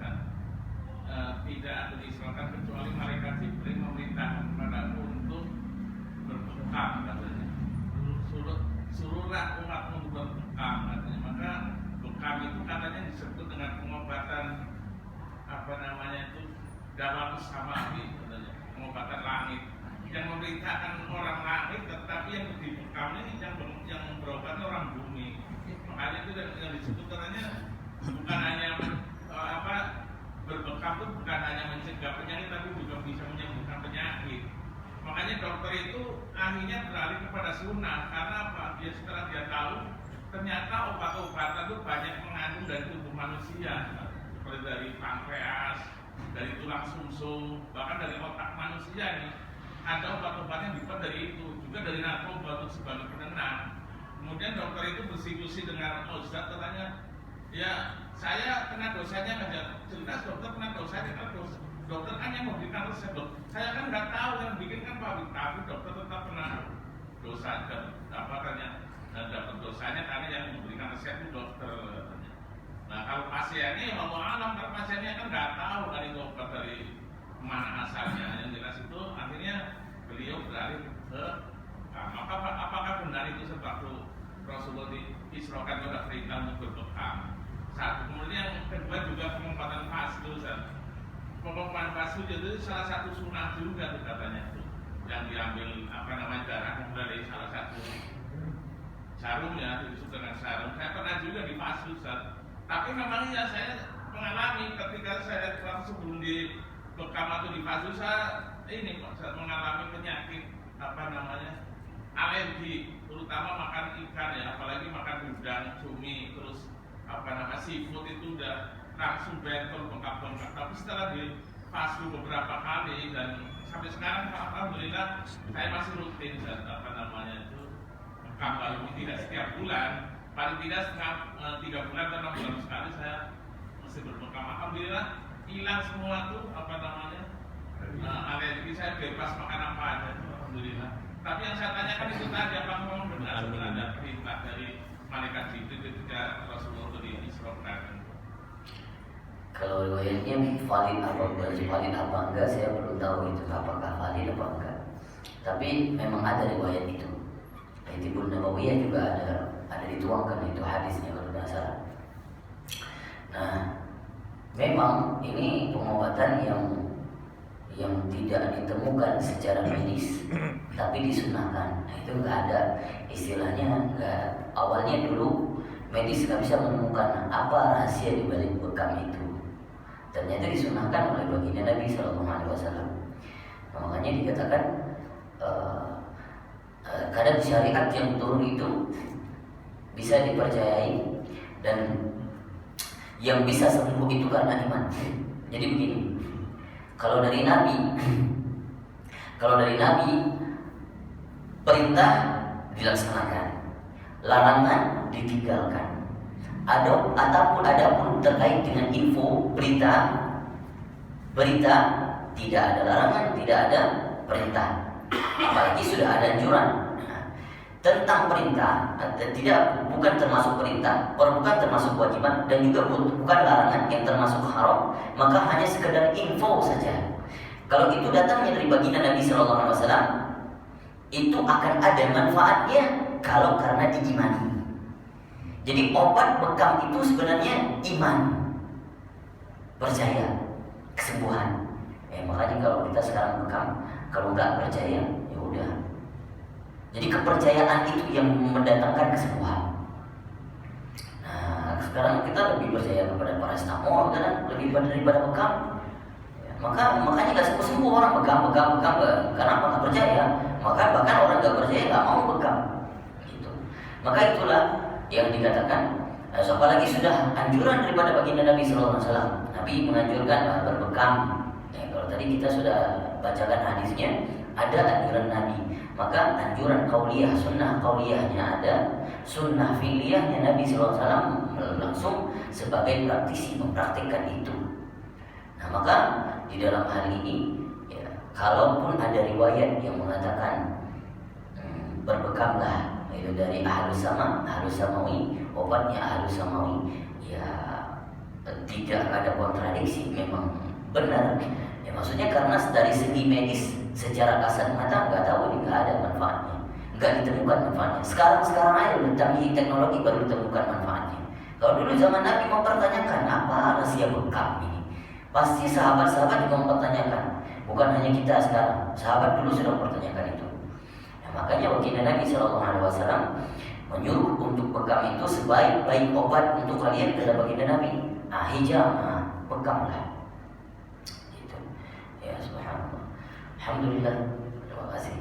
Speaker 5: tidak ada diisrakan kecuali malaikat Jibril memerintahkan kepadaku untuk berbekam katanya. Suruhlah umatmu untuk berbekam katanya. Maka bekam itu katanya disebut dengan pengobatan apa namanya itu dalam samawi katanya, pengobatan langit. Yang memerintahkan orang langit, tetapi yang dibekam ini yang berobatnya orang bumi. Makanya itu yang disebut katanya bukan hanya berbekam itu bukan hanya mencegah penyakit, tapi juga bisa menyembuhkan penyakit. Makanya dokter itu akhirnya beralih kepada sunnah karena apa? Setelah dia tahu ternyata obat-obatan itu banyak mengandung dari tubuh manusia, seperti dari pankreas, dari tulang sumsum, bahkan dari otak manusia ini ada obat-obat yang dibuat dari itu, juga dari narkoba untuk sebagai penenang. Kemudian dokter itu berdiskusi dengan Ustaz, katanya, ya saya kena dosanya aja, jelas dokter kena dosanya, karena dokter kan yang memberikan resep. Saya kan nggak tahu yang bikin kan pabrik, tapi dokter tetap kena dosa, dapat dosanya karena yang memberikan resep itu dokter. Nah kalau pasiennya ya Allah alam, kalau pasiennya kan nggak tahu kan itu obat dari mana asalnya. Yang jelas itu akhirnya beliau beralih ke apakah benar itu sebab Rasulullah diisrakan pada perintah untuk berbekam. Satu, kemudian yang kedua juga pengobatan fasdu. Pengobatan fasdu itu salah satu sunnah juga tuh katanya tuh, yang diambil darah dari salah satu jarum ya, disebut dengan jarum. Saya pernah juga di fasdu, tapi memang ya saya mengalami ketika saya sebelum di bekam atau di fasdu saya mengalami penyakit alergi, terutama makan ikan ya, apalagi makan udang, cumi, terus seafood itu udah langsung bentol, bengkak-bengkak. Tapi setelah di fasdu beberapa kali dan sampai sekarang alhamdulillah saya masih rutin itu bekam, walaupun tidak setiap bulan, paling tidak 3 bulan atau 6 bulan sekali saya masih berbekam. Alhamdulillah hilang semua tuh alergi, saya bebas makan apa aja, alhamdulillah. Tapi yang saya tanyakan itu tadi, apa memang benar ada perintah dari malaikat Jibril ketika Rasulullah diisrakan?
Speaker 1: Kalau riwayatnya valid apa enggak, saya belum tahu itu apakah valid apa enggak. Tapi memang ada riwayat itu. Ibnu Nabawiyah juga ada dituangkan itu hadisnya kalau tidak salah. Nah, memang ini pengobatan yang tidak ditemukan secara medis, tapi disunahkan. Nah, itu nggak ada istilahnya, nggak. Awalnya dulu medis nggak bisa menemukan apa rahasia di balik bekam itu. Ternyata disunahkan oleh baginda Nabi SAW. Nah, makanya dikatakan kadang syariat yang turun itu bisa dipercayai dan yang bisa sembuh itu karena iman. Jadi begini. Kalau dari Nabi perintah dilaksanakan, larangan ditinggalkan. Adapun terkait dengan info berita tidak ada larangan, tidak ada perintah. Apalagi sudah ada anjuran tentang perintah, bukan termasuk perintah, bukan termasuk kewajiban, dan juga bukan larangan yang termasuk haram, maka hanya sekedar info saja. Kalau itu datangnya dari baginda Nabi SAW, itu akan ada manfaatnya kalau karena diimani. Jadi obat bekam itu sebenarnya iman, percaya, kesembuhan. Makanya kalau kita sekarang bekam, kalau nggak percaya, ya udah. Jadi kepercayaan itu yang mendatangkan kesembuhan. Nah, sekarang kita lebih percaya kepada paracetamol kan, lebih daripada bekam. Ya, makanya nggak sembuh orang bekam. Karena nggak percaya. Maka bahkan orang nggak percaya nggak mau bekam. Gitu. Maka itulah yang dikatakan. Apalagi sudah anjuran daripada baginda Nabi SAW. Nabi menganjurkan berbekam. Kalau tadi kita sudah bacakan hadisnya, ada anjuran Nabi. Maka anjuran qauliyah, sunnah qauliyahnya ada, sunnah fi'liyahnya Nabi SAW langsung sebagai praktisi mempraktikkan itu. Nah, maka di dalam hal ini ya, Kalaupun ada riwayat yang mengatakan berbekamlah itu dari ahlus samawi, obatnya ahlus samawi, ya tidak ada kontradiksi, memang benar. Ya maksudnya karena dari segi medis secara kasat mata nggak tahu, nggak ada manfaatnya, nggak ditemukan manfaatnya. Sekarang aja udah canggih teknologi baru ditemukan manfaatnya. Kalau dulu zaman Nabi mempertanyakan apa rahasia bekam ini, pasti sahabat-sahabat juga mempertanyakan. Bukan hanya kita sekarang, sahabat dulu sudah mempertanyakan itu. Nah, makanya baginda Nabi SAW menyuruh untuk bekam itu sebaik-baik obat untuk kalian, kata baginda Nabi. Hijamah, bekamlah. Gitu. Ya subhanallah. Alhamdulillah. Terima kasih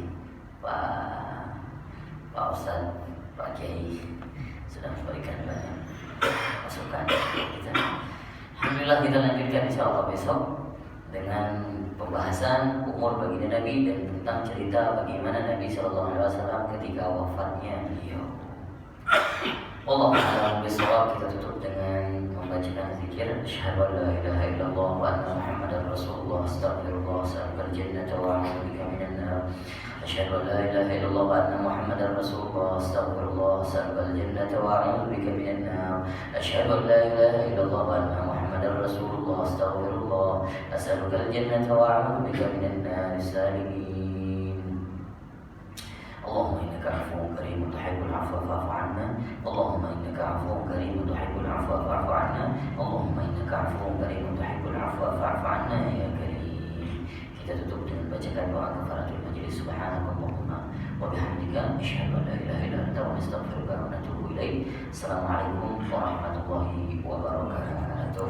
Speaker 1: Pak Ustaz, Pak Kiai sudah memberikan banyak masukan kita. Alhamdulillah, kita lanjutkan insyaallah besok dengan pembahasan umur baginda Nabi dan tentang cerita bagaimana Nabi SAW ketika wafatnya beliau. Wallahu a'lam bishawab. Kita tutup dengan membacakan zikir asyhadu an la ilaha illallah wa anna muhammadar rasulullah astaghfirullah as'alul jannata wa a'udzu bika minan nar. Asyhadu an la ilaha illallah wa anna muhammadar rasulullah astaghfirullah as'alul jannata wa a'udzu bika minan nar. Asyhadu an la ilaha illallah wa anna muhammadar rasulullah astaghfirullah as'alul jannata wa a'udzu bika minan nar. اللهم إنك عفو كريم تحب العفو فاعف عنا. اللهم إنك عفو كريم تحب العفو فاعف عنا. اللهم إنك عفو كريم تحب العفو فاعف عنا يا كريم. Kita tutup dengan bacaan doa kafaratul majlis. Subhanakallahumma wa bihamdika asyhadu an la ilaha illa anta wa astaghfiruka wa atubu ilaik. Assalamualaikum warahmatullahi wabarakatuh.